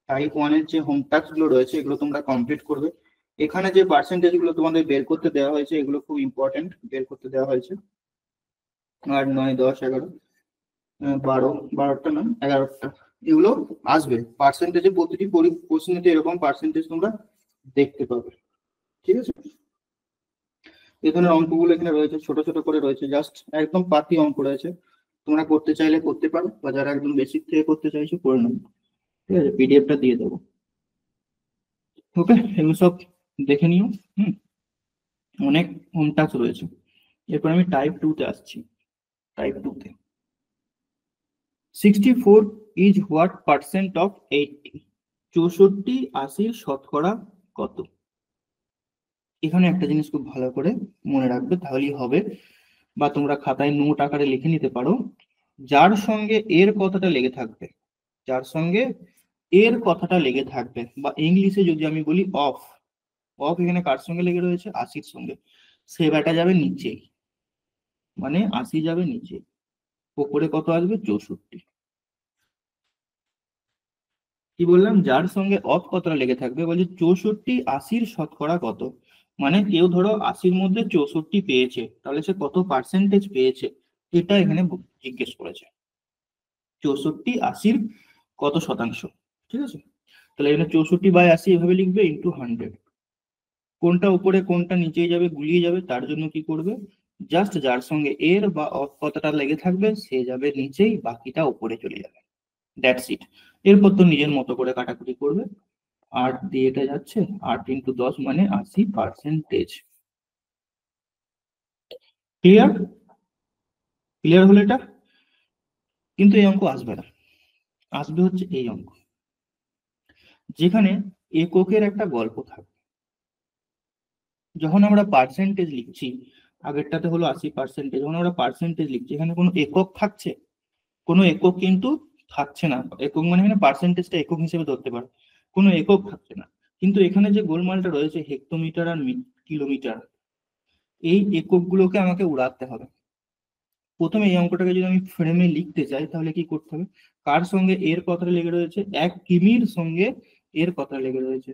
টাইপ 1 এর যে হোম টাস্ক গুলো রয়েছে এগুলো তোমরা কমপ্লিট করবে। এখানে যে পার্সেন্টেজ গুলো তোমাদের বের করতে দেওয়া হয়েছে এগুলো খুব ইম্পর্টেন্ট, বের করতে দেওয়া হয়েছে। 8, 9, 10, 11, 12, 12টা না 11টা এগুলো আসবে পার্সেন্টেজে। প্রতিটি প্রশ্নেতে এরকম পার্সেন্টেজ তোমরা দেখতে পাবে, ঠিক আছে? এই ধরনের অঙ্কগুলো এখানে রয়েছে, ছোট ছোট করে রয়েছে, জাস্ট একদম পাতি অঙ্ক রয়েছে। তোমরা করতে চাইলে করতে পারো, বা যারা একদম বেসিক থেকে করতে চাইছো করে নেবো, ঠিক আছে? পিডিএফটা দিয়ে দেবো। ওকে, এগুলো সব দেখে নিও। অনেক হোম টাস্ক রয়েছে। এরপর আমি টাইপ 2 তে আসছি। টাইপ 2 তে 64 ইজ হোয়াট পার্সেন্ট অফ 80? 64 80 শতকরা কত? এখানে একটা জিনিস খুব ভালো করে মনে রাখবে, তাহলেই হবে। বা তোমরা খাতায় নোট আকারে লিখে নিতে পারো। যার সঙ্গে এর কথাটা লেগে থাকবে, যার সঙ্গে এর কথাটা লেগে থাকবে, বা ইংলিশে যদি আমি বলি অফ, অফ এখানে কার সঙ্গে লেগে রয়েছে? 80-র সঙ্গে। সে ব্যাটা যাবে নিচেই, মানে 80 যাবে নিচে, উপরে কত আসবে? 64। কি বললাম? যার সঙ্গে অফ কথাটা লেগে থাকবে, বলছে 64 80-র শতকরা কত। মানে কেউ ধরো 80-র মধ্যে 64 পেয়েছে, তাহলে সে কত পার্সেন্টেজ পেয়েছে এটা এখানে জিজ্ঞেস করেছে। 64 80-র কত শতাংশ, ঠিক আছে? তাহলে এখানে 64/80 এভাবে লিখবে, ইন্টু 100। কোনটা উপরে কোনটা নিচে যাবে গুলিয়ে যাবে, তার জন্য কি করবে? জাস্ট যার সঙ্গে এর বা অফ কথাটা লেগে থাকবে সে যাবে নিচেই, বাকিটা উপরে চলে যাবে। That's it. এরপর তো নিজের মতো করে কাটাকুটি করবে। 8 দিয়ে এটা যাচ্ছে, 8 × 10 মানে 80%। ক্লিয়ার? ক্লিয়ার হলো এটা? কিন্তু এই অঙ্ক আসবে না, আসবে হচ্ছে এই অঙ্ক, যেখানে এককের একটা গল্প থাকবে। যখন আমরা পার্সেন্টেজ লিখছি, আগেরটাতে হলো 80%, যখন আমরা পার্সেন্টেজ লিখছি এখানে কোনো একক থাকছে? কোনো একক কিন্তু থাকছে না। একক মানে এখানে পার্সেন্টেজটা একক হিসেবে ধরতে পারো, কোনো একক থাকছে না। কিন্তু এখানে যে গোলমালটা রয়েছে হেক্টোমিটার আর কিলোমিটার, এই এককগুলোকে আমাকে উড়াতে হবে। প্রথমে এই অঙ্কটাকে যদি আমি ফ্রেমে লিখতে চাই তাহলে কি করতে হবে? কার সঙ্গে এর কথাটা লেগে রয়েছে? 1 কিমির সঙ্গে এর কথা লেগে রয়েছে,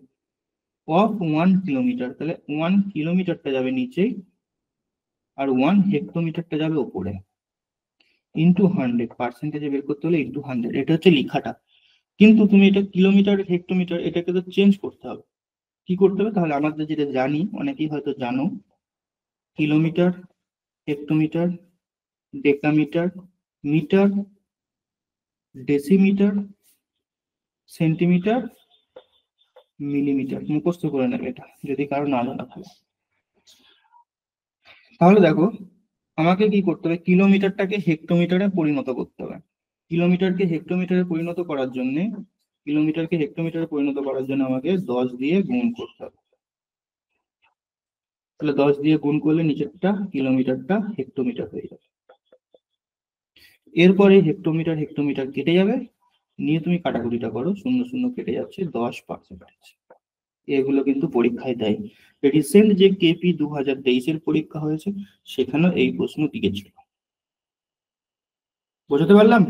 অফ 1 কিলোমিটার। তাহলে 1 কিলোমিটারটা যাবে নিচে, আর 1 হেক্টোমিটারটা যাবে উপরে, ইন্টু 100। পার্সেন্টেজে বের করতে হলে ইন্টু 100, এটা হচ্ছে লেখাটা। কিন্তু তুমি এটা কিলোমিটার হেক্টোমিটার এটাকে তো চেঞ্জ করতে হবে। কি করতে হবে? তাহলে আমাদের যেটা জানি, অনেকেই হয়তো জানো, kilometre, hectometre, decametre, metre, decimetre, centimetre, millimetre. মুখস্থ করে নেবে এটা যদি কারো না জানা থাকে। তাহলে দেখো আমাকে কি করতে হবে, কিলোমিটারটাকে হেক্টোমিটারে পরিণত করতে হবে। কিলোমিটারকে হেক্টোমিটারে পরিণত করার জন্য আমাকে 10 দিয়ে গুণ করতে হবে। তাহলে 10 দিয়ে গুণ করলে নিচেরটা কিলোমিটারটা হেক্টোমিটার হয়ে যাবে। এরপরে হেক্টোমিটার কেটে যাবে, নিয়ে তুমি কাটাকুটিটা করো, 0 0 কেটে যাচ্ছে, 10%। এগুলো কিন্তু পরীক্ষায় দেয়। রিসেন্ট যে কেপি 2023-এর পরীক্ষা হয়েছে সেখানেও এই প্রশ্ন দিয়েছিল। বোঝাতে পারলাম?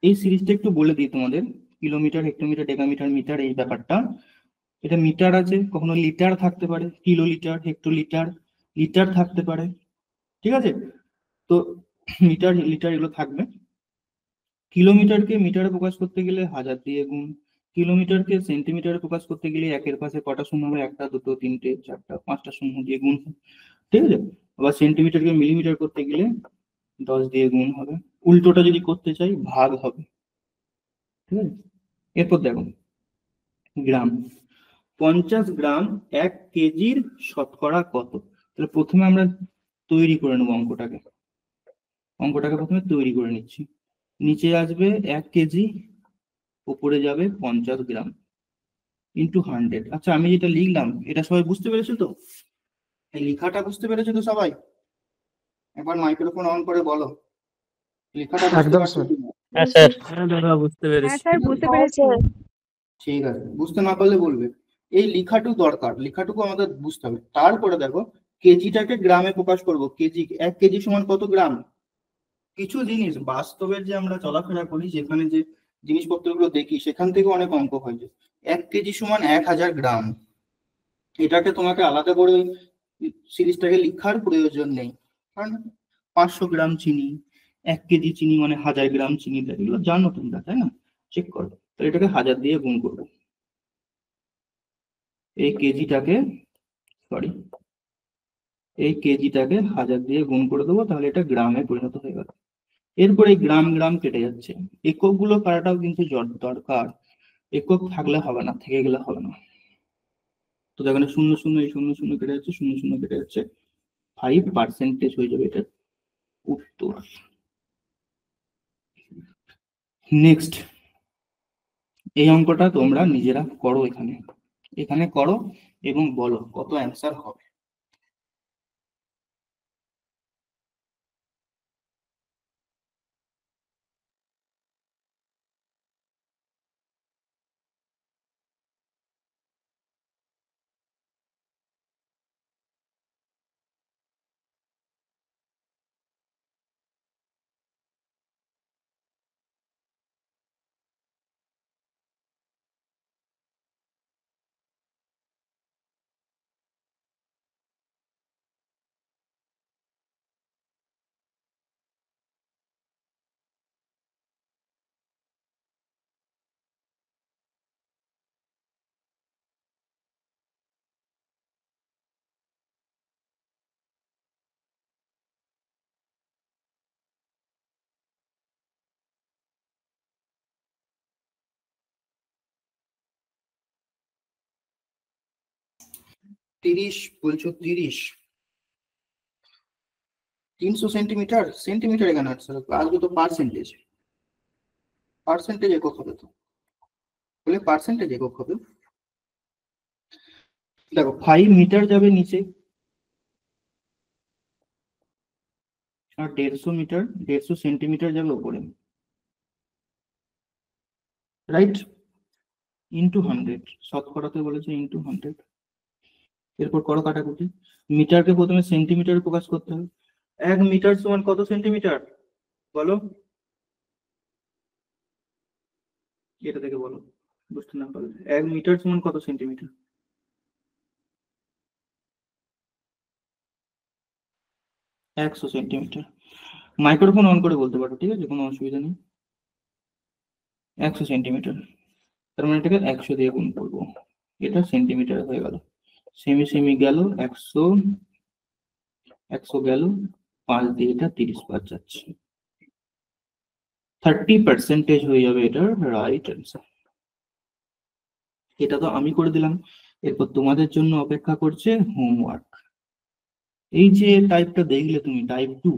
এই সিরিজটা একটু বলে দিই তোমাদের, কিলোমিটার, হেক্টোমিটার, ডেকামিটার, মিটার, এই ব্যাপারটা। এটা মিটার আছে, কখনো লিটার থাকতে পারে, কিলোলিটার, হেক্টোলিটার, লিটার থাকতে পারে, ঠিক আছে? তো মিটার, লিটার এগুলো থাকবে। কিলোমিটারকে মিটারে প্রকাশ করতে গেলে 1000 দিয়ে গুণ, কিলোমিটারকে সেন্টিমিটারে প্রকাশ করতে গেলে একের পাশে কটা শূন্য হবে, 1টা 2টো 3টে 4টা 5টা শূন্য দিয়ে গুণ হবে, ঠিক আছে? আবার সেন্টিমিটারকে মিলিমিটার করতে গেলে 10 দিয়ে গুণ হবে, উল্টোটা যদি করতে চাই ভাগ হবে, ঠিক আছে? এরপর দেখো গ্রাম, 50 গ্রাম 1 কেজির শতকরা কত? তাহলে প্রথমে আমরা তৈরি করে নেবো অঙ্কটাকে প্রথমে তৈরি করে নিচ্ছি। নিচে আসবে 1 কেজি, উপরে যাবে 50 গ্রাম ইন্টু 100। আচ্ছা, আমি যেটা লিখলাম এটা সবাই বুঝতে পেরেছো তো? এই লেখাটা বুঝতে পেরেছো তো সবাই? একবার মাইক্রোফোন অন করে বলো লেখাটা বুঝতে একদম পারছো স্যার। কিনা? হ্যাঁ স্যার। হ্যাঁ দাদা বুঝতে পেরেছি। হ্যাঁ স্যার বুঝতে পেরেছি। ঠিক আছে, বুঝতে না পারলে বলবে। এই লেখাটুকু দরকার, লেখাটুকু আমাদের বুঝতে হবে। তারপরে দেখো কেজিটাকে গ্রামে প্রকাশ করব। কেজি, 1 কেজি সমান কত গ্রাম? কিছু জিনিস বাস্তবের যে আমরা চলাফেরা করি, যেখানে যে জিনিসপত্রগুলো দেখি, সেখান থেকে অনেক অঙ্ক হয় যে 1 কেজি সমান 1000 গ্রাম। এটাকে তোমাকে আলাদা করে সিরিজটাকে লেখার প্রয়োজন নেই, কারণ 500 গ্রাম চিনি, 1 কেজি চিনি মানে 1000 গ্রাম চিনি, এগুলো জানো তোমরা, তাই না? চেক করো। তো এটাকে 1000 দিয়ে গুণ করবো, এই কেজিটাকে, সরি, এই কেজিটাকে 1000 দিয়ে গুণ করে দেবো, তাহলে এটা গ্রামে পরিণত হয়ে গেল। এরপরে গ্রাম গ্রাম কেটে যাচ্ছে, একক গুলো কাটাটাও কিন্তু দরকার, একক থাকলে হবে না, থেকে গেলে হবে না। তো দেখেন 0 0, এই 0 0 কেটে যাচ্ছে, 0 0 কেটে যাচ্ছে, 5% হয়ে যাবে এটা উত্তর। নেক্সট, এই অঙ্কটা তোমরা নিজেরা করো, এখানে করো এবং বলো কত অ্যান্সার হবে। তিরিশ বলছো? 300 সেন্টিমিটার, সেন্টিমিটার এখানে আসছে, আসবে তো পার্সেন্টেজ, একক হবে তো, বলে পার্সেন্টেজ একক হবে। দেখো 5 মিটার যাবে নিচে, আর 150 মিটার, 150 সেন্টিমিটার যাবে উপরে, রাইট? ইন্টু 100, শতকরাতে বলেছে ইন্টু 100। এরপর করো কাটাকুটি। মিটারকে প্রথমে সেন্টিমিটারে প্রকাশ করতে হবে। 1 মিটার সমান কত সেন্টিমিটার বলো? এটা থেকে বলো, বুঝতে না পারলে। 1 মিটার সমান কত সেন্টিমিটার? 100 সেন্টিমিটার। মাইক্রোফোন অন করে বলতে পারো, ঠিক আছে, কোনো অসুবিধা নেই। 100 সেন্টিমিটার, তার মানে এটাকে 100 দিয়ে গুণ করবো, এটা সেন্টিমিটার হয়ে গেল। সেমি সেমি গেল, 100 গেল, 5 দিয়ে এটা 30 যাচ্ছে, 30% হয়ে যাবে এটার রাইট অ্যান্সার। এটা তো আমি করে দিলাম, এরপর তোমাদের জন্য অপেক্ষা করছে হোমওয়ার্ক। এই যে টাইপটা দেখলে তুমি, টাইপ 2,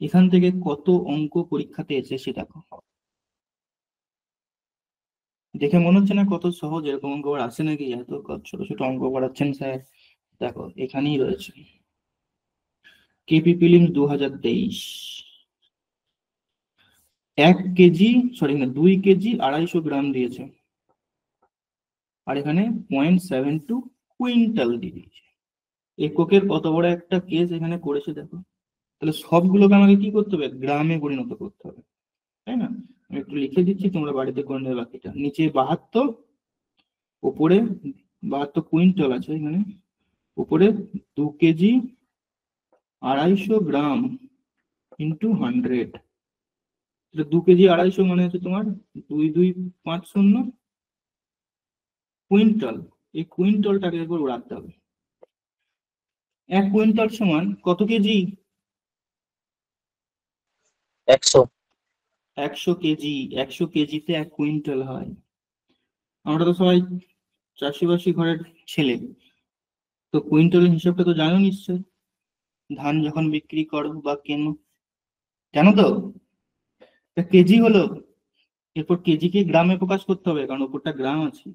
এখান থেকে কত অঙ্ক পরীক্ষাতে এসেছে দেখো। দেখে মনে হচ্ছে না কত সহজ, এরকম অঙ্ক আবার আসে নাকি, এত ছোট ছোট অঙ্ক করাচ্ছেন স্যার। দেখো এখানেই রয়েছে, কেপি প্রিলিমস 2023, 2 কেজি 250 গ্রাম দিয়েছে, আর এখানে 0.72 কুইন্টাল দিয়ে দিয়েছে। এককের কত বড় একটা কেস এখানে করেছে দেখো। তাহলে সবগুলোকে আমাকে কি করতে হবে, গ্রামে পরিণত করতে হবে, তাই না? আমি একটু লিখে দিচ্ছি, তোমরা বাড়িতে করে নেবে বাকিটা। নিচে 72, উপরে 72 কুইন্টাল আছে এখানে, উপরে 2 কেজি 250 গ্রাম ইন্টু 100। 2 কেজি 250 মানে হচ্ছে তোমার 2250 কুইন্টাল। এই কুইন্টালটাকে একবার রাখতে হবে। 1 কুইন্টাল সমান কত কেজি? 100। 100 কেজি। 100 কেজিতে 1 কুইন্টাল হয়। আমরা তো সবাই চাষিবাসী ঘরের ছেলে, তো কুইন্টালের হিসাবটা তো জানো নিশ্চয়, ধান যখন বিক্রি করো বা কেনো, জানো তো? তা কেজি হলো, এরপর কেজিকে গ্রামে প্রকাশ করতে হবে, কারণ ওপরটা গ্রাম আছে,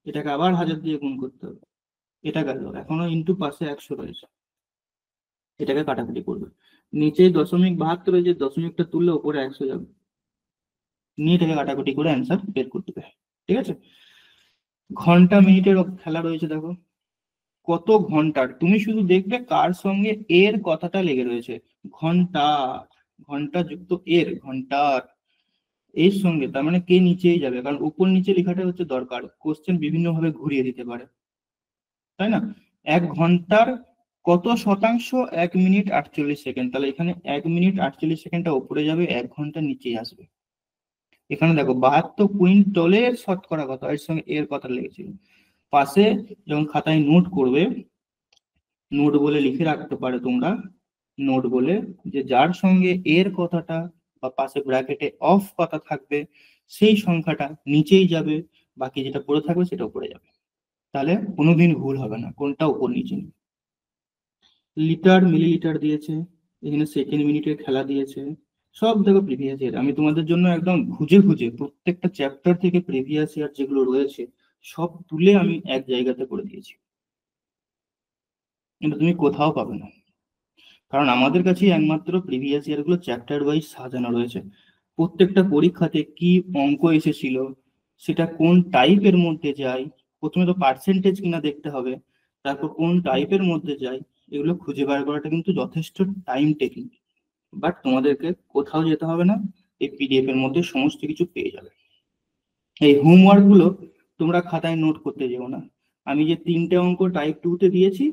এটাকে আবার 1000 দিয়ে গুণ করতে হবে। এটা গেল, এখনো ইন্টু পাশে 100 রয়েছে, এটাকে কাটাকুটি করবে। নিচে 0.72 রয়েছে, দশমিকটা তুললে উপরে 100 যাবে, নিয়ে এটাকে কাটাকুটি করে অ্যান্সার বের করতে হবে। ঠিক আছে? ঘন্টা মিনিটের খেলা রয়েছে দেখো, কত ঘন্টার, তুমি শুধু দেখবে কার সঙ্গে এর কথাটা লেগে রয়েছে। ঘন্টা, ঘন্টা যুক্ত এর, ঘন্টার এর সঙ্গে, তার মানে কে নিচেই যাবে, কারণ উপর নিচে লেখাটা হচ্ছে দরকার, কোশ্চেন বিভিন্ন ভাবে ঘুরিয়ে দিতে পারে, তাই না? 1 ঘন্টার কত শতাংশ? 1 মিনিট 48 সেকেন্ড। তাহলে এখানে 1 মিনিট 48 সেকেন্ডটা উপরে যাবে, 1 ঘন্টা নিচেই আসবে। এখানে দেখো 72 কুইন্টলের শতকরা কত, এর সঙ্গে এর কথা লেগেছিল। পাশে যখন খাতায় নোট করবে, নোট বলে লিখে রাখতে পারো তোমরা, নোট বলে, যে যার সঙ্গে এর কথাটা বা পাশে ব্র্যাকেটে অফ কথা থাকবে সেই সংখ্যাটা নিচেই যাবে, বাকি যেটা পড়ে থাকবে সেটা উপরে যাবে। তাহলে কোনোদিন ভুল হবে না, কোনটা উপর নিচে নেই। লিটার মিলিলিটার দিয়েছে, এখানে সেকেন্ড মিনিটের খেলা দিয়েছে, সব দেখো প্রিভিয়াস ইয়ার। আমি তোমাদের জন্য একদম খুঁজে খুঁজে প্রত্যেকটা চ্যাপ্টার থেকে প্রিভিয়াস ইয়ার যেগুলো রয়েছে সব তুলে আমি এক জায়গাতে করে দিয়েছি, কিন্তু তুমি কোথাও পাবে না, কারণ আমাদের কাছে একমাত্র প্রিভিয়াস ইয়ার গুলো চ্যাপ্টার ওয়াইজ সাজানো রয়েছে। প্রত্যেকটা পরীক্ষাতে কি অঙ্ক এসেছিল, সেটা কোন টাইপের মধ্যে যায়, প্রথমে তো পার্সেন্টেজ কিনা দেখতে হবে, তারপর কোন টাইপের মধ্যে যায়, এগুলো খুঁজে বার করাটা কিন্তু যথেষ্ট টাইম টেকিং। বাট তোমাদেরকে কোথাও যেতে হবে না, এই পিডিএফ এর মধ্যে সমস্ত কিছু পেয়ে যাবে। এই হোমওয়ার্ক গুলো তোমরা খাতায় নোট করতে যেও না, আমি যে 3টে অঙ্ক টাইপ 2 তে দিয়েছি,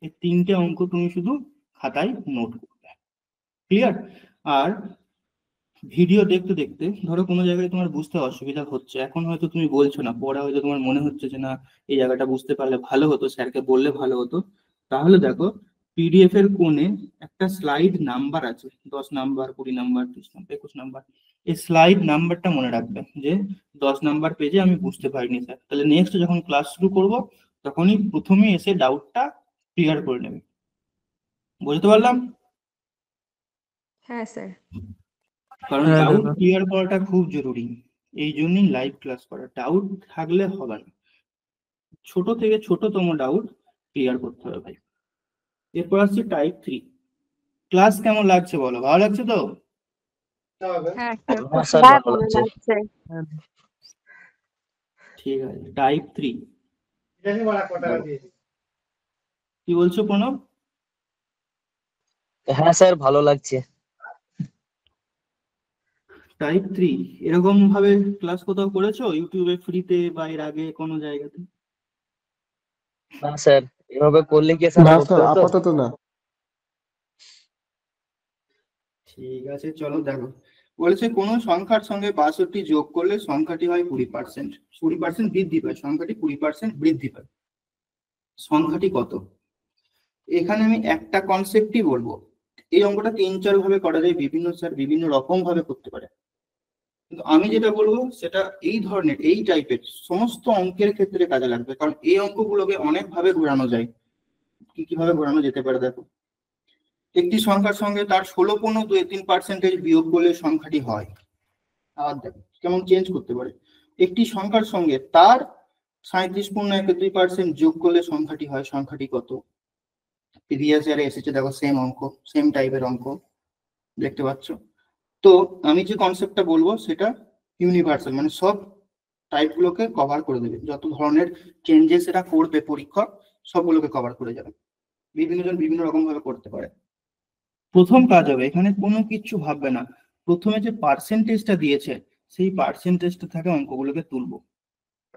এই 3টে অঙ্ক তুমি শুধু খাতায় নোট করবে। ক্লিয়ার? আর ভিডিও দেখতে দেখতে ধরো কোনো জায়গায় তোমার বুঝতে অসুবিধা হচ্ছে, এখন হয়তো তুমি বলছো না, পরে হয়তো তোমার মনে হচ্ছে যে না এই জায়গাটা বুঝতে পারলে ভালো হতো, স্যারকে বললে ভালো হতো, তাহলে দেখো পিডিএফ এর কোণে একটা স্লাইড নাম্বার আছে, 10 নাম্বার, 20 নাম্বার, 30 নাম্বার, 21 নাম্বার। এই স্লাইড নাম্বারটা মনে রাখবে, যে 10 নাম্বার পেজে আমি বুঝতে পারিনি স্যার, তাহলে নেক্সট যখন ক্লাস শুরু করব তখনই প্রথমে এসে ডাউটটা ক্লিয়ার করে নেবে। বুঝতে পারলাম? হ্যাঁ স্যার। কারণ হ্যাঁ ডাউট দাদা। ক্লিয়ার করাটা খুব জরুরি, এই জন্যই লাইভ ক্লাস করা। ডাউট থাকলে হবে না, ছোট থেকে ছোটতম ডাউট ক্লিয়ার করতে হবে ভাই। এরপর আসছে টাইপ 3। ক্লাস কেমন লাগছে বলো, ভালো লাগছে তো? হ্যাঁ স্যার, খুব হ্যাঁ স্যার, ভালো ভালো লাগছে। লাগছে। ঠিক আছে, টাইপ 3 কি বলছো প্রণব? হ্যাঁ স্যার, ভালো লাগছে। টাইপ 3 এরকম ভাবে ক্লাস কোথাও করেছো, ইউটিউবে ফ্রিতে বা এর আগে কোনো জায়গাতে? না স্যার, এভাবে করলে কি স্যার না করতে স্যার, হতো? আপাতত না। ঠিক আছে, চলো দেখো, বলেছে কোন সংখ্যার সঙ্গে 62 যোগ করলে সংখ্যাটি হয় 20%, 20% বৃদ্ধি পায়, সংখ্যাটি 20% বৃদ্ধি পায়, সংখ্যাটি কত? এখানে আমি একটা কনসেপ্টই বলবো, এই অঙ্কটা 3-4 ভাবে করা যায়, বিভিন্ন স্যার বিভিন্ন রকম ভাবে করতে পারে, কিন্তু আমি যেটা বলবো সেটা এই ধরনের, এই টাইপের সমস্ত অঙ্কের ক্ষেত্রে কাজে লাগবে, কারণ এই অঙ্কগুলোকে অনেক ভাবে ঘোরানো যায়। কিভাবে ঘোরানো যেতে পারে দেখো। একটি সংখ্যার সঙ্গে তার 16.23% বিয়োগ করলে সংখ্যাটি হয়। আর দেখো কেমন চেঞ্জ করতে পারে। একটি সংখ্যার সঙ্গে তার 37.12% যোগ করলে সংখ্যাটি হয়, সংখ্যাটি কত? প্রিভিয়াস ইয়ারে এসেছে, দেখো সেম অঙ্ক, সেম টাইপের অঙ্ক দেখতে পাচ্ছ। তো আমি যে কনসেপ্টটা বলবো সেটা ইউনিভার্সাল, মানে সব টাইপ গুলোকে কভার করে দেবে, যত ধরনের চেঞ্জেস এটা করবে পরীক্ষক সবগুলোকে কভার করে যাবে। বিভিন্ন জন বিভিন্ন রকম ভাবে করতে পারে। প্রথম কাজ হবে, এখানে কোনো কিছু ভাববে না, প্রথমে যে পার্সেন্টেজটা দিয়েছে সেই পার্সেন্টেজটা থেকে অঙ্কগুলোকে তুলবো।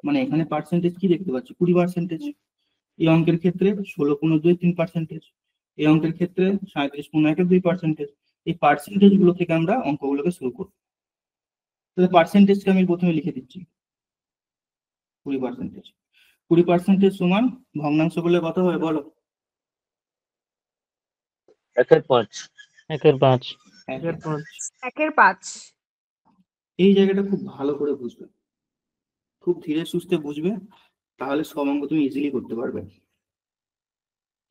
মানে এখানে পার্সেন্টেজ কি দেখতে পাচ্ছি, 20%। এই অঙ্কের ক্ষেত্রে 16.23%, এই অঙ্কের ক্ষেত্রে 37.12%। এই পার্সেন্টেজ গুলো থেকে আমরা অঙ্কগুলোকে শুরু করবো। তাহলে পার্সেন্টেজকে আমি প্রথমে লিখে দিচ্ছি 20%। 20% সমান ভগ্নাংশ করলে কত হবে বলো? 1/5। 1/5। 1/5। এই জায়গাটা খুব ভালো করে বুঝবে, খুব ধীরে সুস্থে বুঝবে, তাহলে সব অঙ্ক তুমি ইজিলি করতে পারবে।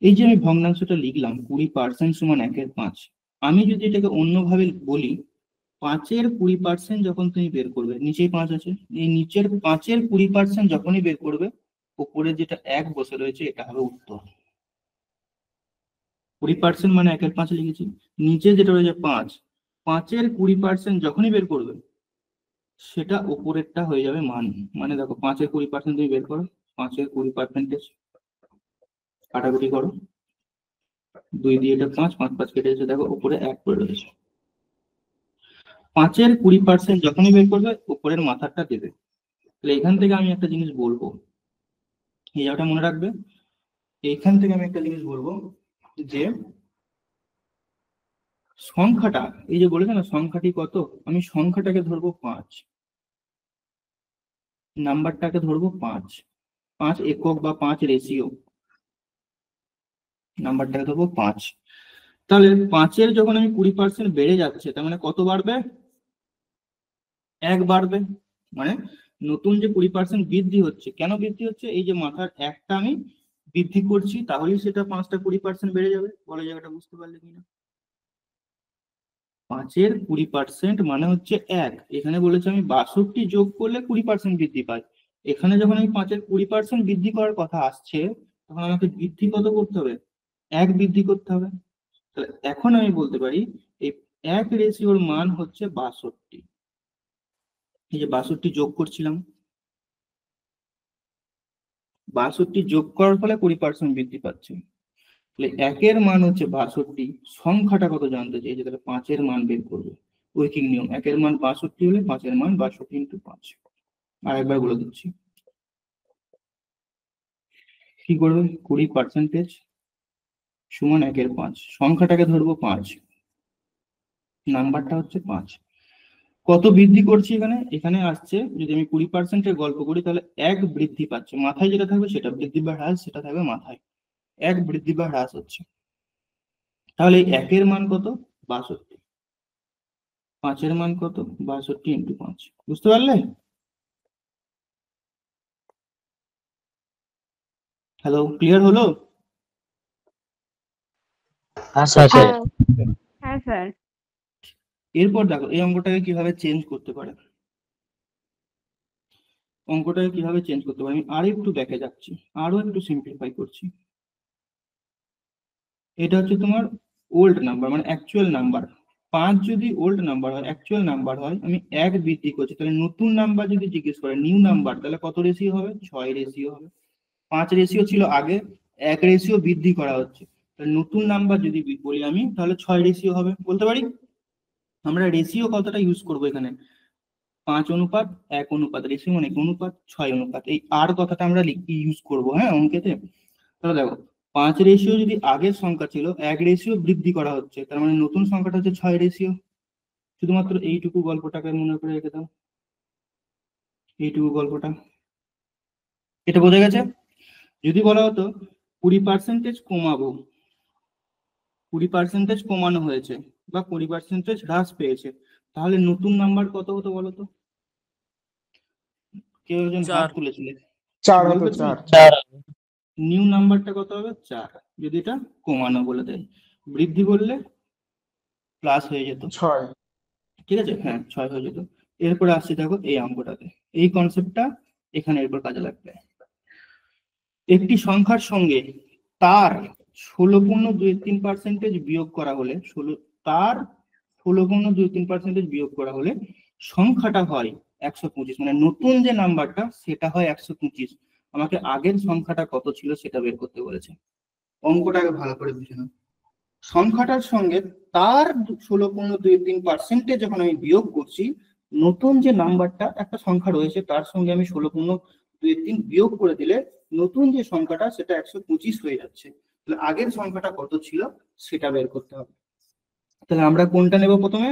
এই যে আমি ভগ্নাংশটা লিখলাম 20% সমান 1/5, আমি যদি এটাকে অন্যভাবে বলি, 5-এর 20% যখন তুমি বের করবে, নিচেই 5 আছে, এই নিচের 5-এর 20% যখনই বের করবে, উপরে যেটা 1 বসে রয়েছে এটা হবে উত্তর। 20% মানে 1/5 লিখেছি, নিচে যেটা রয়েছে 5, 5-এর 20% যখনই বের করবে সেটা উপরেরটা হয়ে যাবে মান। মানে দেখো 5-এর 20% তুমি বের করো, 5-এর 20% কাটাকুটি করো, 2 দিয়ে এটা 5, 5 5 কেটে গেছে, দেখো উপরে 1 পড়ে রয়েছে। 5-এর 20% যখনই বের করবে উপরের মাথাটা দেবে। তাহলে এখান থেকে আমি একটা জিনিস বলবো, এই জায়গাটা মনে রাখবে। এখান থেকে আমি একটা জিনিস বলবো যে সংখ্যাটা, এই যে বলেছে না সংখ্যাটি কত, আমি সংখ্যাটাকে ধরবো 5, নাম্বারটাকে ধরবো 5, 5 একক বা 5 রেশিও, নাম্বারটাকে ধরবো 5। তাহলে 5-এর যখন আমি 20% বেড়ে যাচ্ছে, তার মানে কত বাড়বে? 1 বাড়বে। মানে নতুন যে 20% বৃদ্ধি হচ্ছে, কেন বৃদ্ধি হচ্ছে? এই যে মাথার একটা আমি বৃদ্ধি করছি, তাহলেই সেটা 5টা 20% বেড়ে যাবে। বলে জায়গাটা বুঝতে পারলে কিনা? 5-এর 20% মানে হচ্ছে 1। এখানে বলেছে আমি 62 যোগ করলে 20% বৃদ্ধি পাই। এখানে যখন আমি 5-এর 20% বৃদ্ধি করার কথা আসছে, তখন আমাকে বৃদ্ধি কত করতে হবে? 1 বৃদ্ধি করতে হবে। তাহলে এখন আমি বলতে পারি এই 1 রেশিওর মান হচ্ছে 62। এই যে 62 যোগ করছিলাম, 62 যোগ করার ফলে 20% বৃদ্ধি পাচ্ছে। তাহলে 1-এর মান হচ্ছে 62, সংখ্যাটা কত জানতে চাই, যে তাহলে 5-এর মান বের করবে। উইকিং নিয়ম, 1-এর মান 62 হলে 5-এর মান 62 × 5। আরেকবার বলে দিচ্ছি কি করবে। 20% সমান 1/5, সংখ্যাটাকে ধরবো 5, নাম্বারটা হচ্ছে 5। কত বৃদ্ধি করছি এখানে? এখানে আসছে, যদি আমি 20%-এর গল্প করি তাহলে 1 বৃদ্ধি পাচ্ছে, মাথায় যেটা থাকবে সেটা বৃদ্ধি বা হ্রাস, সেটা থাকবে মাথায়, 1 বৃদ্ধি বা হ্রাস হচ্ছে। তাহলে 1-এর মান কত? 62, 5-এর মান কত? 62 × 5। বুঝতে পারলে? হ্যালো, ক্লিয়ার হলো? হ্যাঁ স্যার। হ্যাঁ স্যার। হ্যাঁ স্যার। এরপর দেখো এই অঙ্কটাকে কিভাবে চেঞ্জ করতে পারে। অঙ্কটাকে কিভাবে চেঞ্জ করতে পারে, আমি আর একটু ব্যাকে যাচ্ছি, আরো একটু সিম্পলিফাই করছি। এটা হচ্ছে তোমার ওল্ড নাম্বার, মানে অ্যাকচুয়াল নাম্বার। 5 যদি ওল্ড নাম্বার হয়, অ্যাকচুয়াল নাম্বার হয়, আমি 1 বৃদ্ধি করছি, তাহলে নতুন নাম্বার যদি জিজ্ঞেস করে নিউ নাম্বার, তাহলে কত রেশিও হবে? 6 রেশিও হবে। 5 রেশিও ছিল আগে, 1 রেশিও বৃদ্ধি করা হচ্ছে, তাহলে নতুন নাম্বার যদি বলি আমি, তাহলে 6 রেশিও হবে। বলতে পারি আমরা রেশিও কতটা ইউজ করবো এখানে, 5:1, রেশিও মানে 1:6, এই আর কথাটা আমরা ইউজ করবো হ্যাঁ অঙ্কেতে। তাহলে দেখো 5 রেশিও যদি আগের সংখ্যা ছিল, 1 রেশিও বৃদ্ধি করা হচ্ছে, তার মানে নতুন সংখ্যাটা হচ্ছে 6 রেশিও। শুধুমাত্র এইটুকু গল্পটাকে মনে করে রেখে দাও, এইটুকু গল্পটা, এটা বোঝা গেছে? যদি বলা হতো 20% কমাবো, 20% কমানো হয়েছে বা 20% হ্রাস পেয়েছে, তাহলে নতুন নাম্বার কত হতো বলো তো? কেউ একজন হাত তুলেছিলে, 4 হতো, 4। 4। নিউ নাম্বারটা কত হবে? 4। যদি এটা কমানো বলে দেয়, বৃদ্ধি বললে প্লাস হয়ে যেত, 6 ঠিক আছে, হ্যাঁ 6 হয়ে যেত। এরপরে আসছি দেখো এই অঙ্কটাতে, এই কনসেপ্টটা এখানে এরপর কাজে লাগবে। একটি সংখ্যার সঙ্গে তার 16.23% বিয়োগ করা হলে তার 16.23% বিয়োগ করা হলে সংখ্যাটা হয় 125, মানে নতুন যে নাম্বারটা সেটা হয় 125। আমাকে আগের সংখ্যাটা কত ছিল সেটা বের করতে বলেছে। অঙ্কটাকে ভালো করে বুঝে নাও। সংখ্যাটার সঙ্গে তার 16.23% যখন আমি বিয়োগ করছি, নতুন যে নাম্বারটা একটা সংখ্যা রয়েছে তার সঙ্গে আমি 16.23 বিয়োগ করে দিলে নতুন যে সংখ্যাটা সেটা 125 হয়ে যাচ্ছে। তাহলে আগের সংখ্যাটা কত ছিল সেটা বের করতে হবে। তাহলে আমরা কোনটা নেব প্রথমে?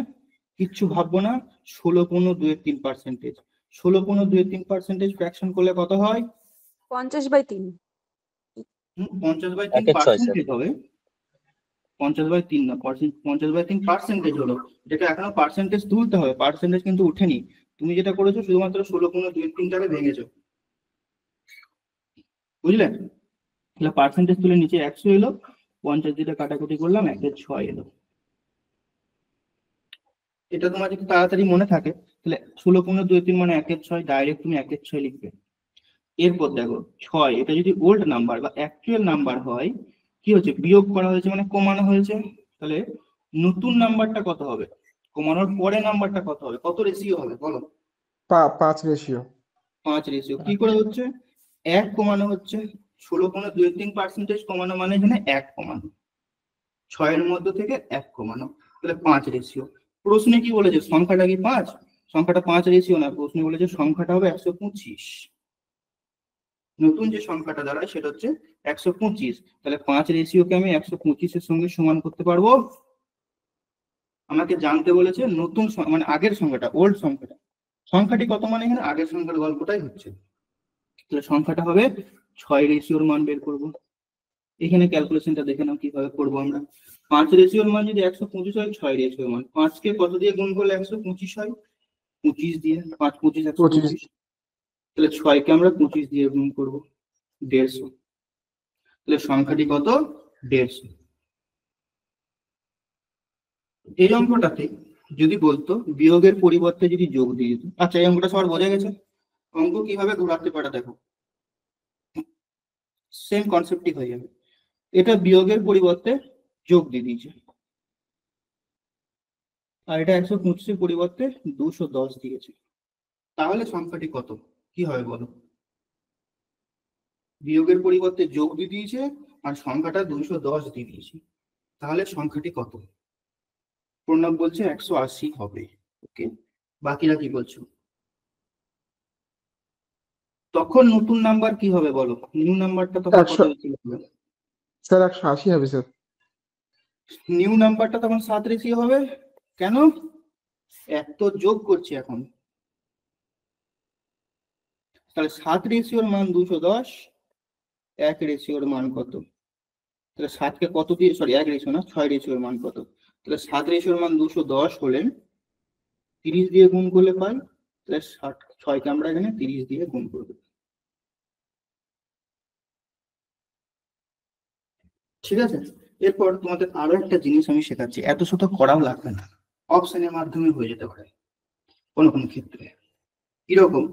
কিচ্ছু ভাববো না, 16.23%। 16.23% ফ্র্যাকশন করলে কত হয়? 50/3। 1/6 স্যার। 50/3 হবে। 50/3 না, 50/3% হলো। এটাকে এখনো পার্সেন্টেজ তুলতে হবে, পার্সেন্টেজ কিন্তু উঠেনি। তুমি যেটা করেছো শুধুমাত্র 16.23টাকে ভেঙেছো, বুঝলে? তাহলে পার্সেন্টেজ তুলে নিচে 100 এলো, 50 দিয়ে কাটাকুটি করলাম, 1/6 এলো। এটা তোমার যদি তাড়াতাড়ি মনে থাকে তাহলে 16.23 মানে 1/6, ডাইরেক্ট তুমি 1/6 লিখবে। এরপর দেখো 6, এটা যদি ওল্ড নাম্বার বা অ্যাকচুয়াল নাম্বার হয়, কি হচ্ছে, বিয়োগ করা হয়েছে মানে কমানো হয়েছে, তাহলে নতুন নাম্বারটা কত হবে, কমানোর পরে নাম্বারটা কত হবে, কত রেশিও হবে বলো? 5 রেশিও। 5 রেশিও। কি করে হচ্ছে? 1 কমানো হচ্ছে, 16.23% কমানো মানে এখানে 1 কমানো, 6 এর মধ্যে থেকে 1 কমানো, তাহলে 5 রেশিও। প্রশ্নে কি বলেছে, সংখ্যাটা কি 5? সংখ্যাটা 5 রেশিও না, প্রশ্নে বলেছে সংখ্যাটা হবে 125। নতুন যে সংখ্যাটা দাঁড়ায় সেটা হচ্ছে 125। তাহলে 5 রেশিওকে আমি 125 এর সঙ্গে সমান করতে পারবো। আমাকে জানতে বলেছে নতুন মানে আগের সংখ্যাটা, ওল্ড সংখ্যাটা। সংখ্যাটি কত মানে এখানে আগের সংখ্যার গল্পটাই হচ্ছে। তাহলে সংখ্যাটা হবে 6 রেশিওর মান বের করব। এখানে ক্যালকুলেশনটা দেখে নাও কিভাবে করবো আমরা। 5 রেশিওর মান যদি 125 হয়, 6 রেশিওর মান 5 কে কত দিয়ে গুণ করলে 125 হয়? 25 দিয়ে। 5 25 125। তাহলে 6 কে আমরা 25 দিয়ে গুণ করবো, 150। তাহলে সংখ্যাটি কত? 150। এই অঙ্কটাতে যদি বলতো বিয়োগের পরিবর্তে যদি যোগ দিয়ে দিত, আচ্ছা এই অঙ্কটা সবার বোঝা গেছে? অঙ্ক কিভাবে ঘোরাতে পারে দেখো, সেম কনসেপ্টই হয়ে যাবে। এটা বিয়োগের পরিবর্তে যোগ দিয়ে দিয়েছে, আর এটা 125 পরিবর্তে 210 দিয়েছে। তাহলে সংখ্যাটি কত কি হবে বলো? বিয়োগের পরিবর্তে যোগ দিয়ে দিয়েছে আর সংখ্যাটা 210 দিয়ে দিয়েছে, তাহলে সংখ্যাটি কত? প্রণব বলছে 180 হবে। ওকে, বাকিরা কি বলছো? তখন নতুন নাম্বার কি হবে বলো? নিউ নাম্বারটা তখন কত 100 রেশিও হবে? স্যার 180 হবে স্যার। নিউ নাম্বারটা তখন 7 রেশিও হবে। কেন? এক তো যোগ করছি এখন, তাহলে 7 রেশিওর মান 210, 1 রেশিওর মান কত? তাহলে 7 কে কত দিয়ে, সরি 1 রেশিও না, 6 রেশিওর মান কত? তাহলে 7 রেশিওর মান 210 হলে 30 দিয়ে গুণ করলে পাই, তাহলে 6 কে আমরা এখানে 30 দিয়ে গুণ করবো। ঠিক আছে, এরপর তোমাদের আরো একটা জিনিস আমি শেখাচ্ছি, এত শত করাও লাগবে না, অপশনের মাধ্যমে হয়ে যেতে পারে কোনো কোনো ক্ষেত্রে। কিরকম?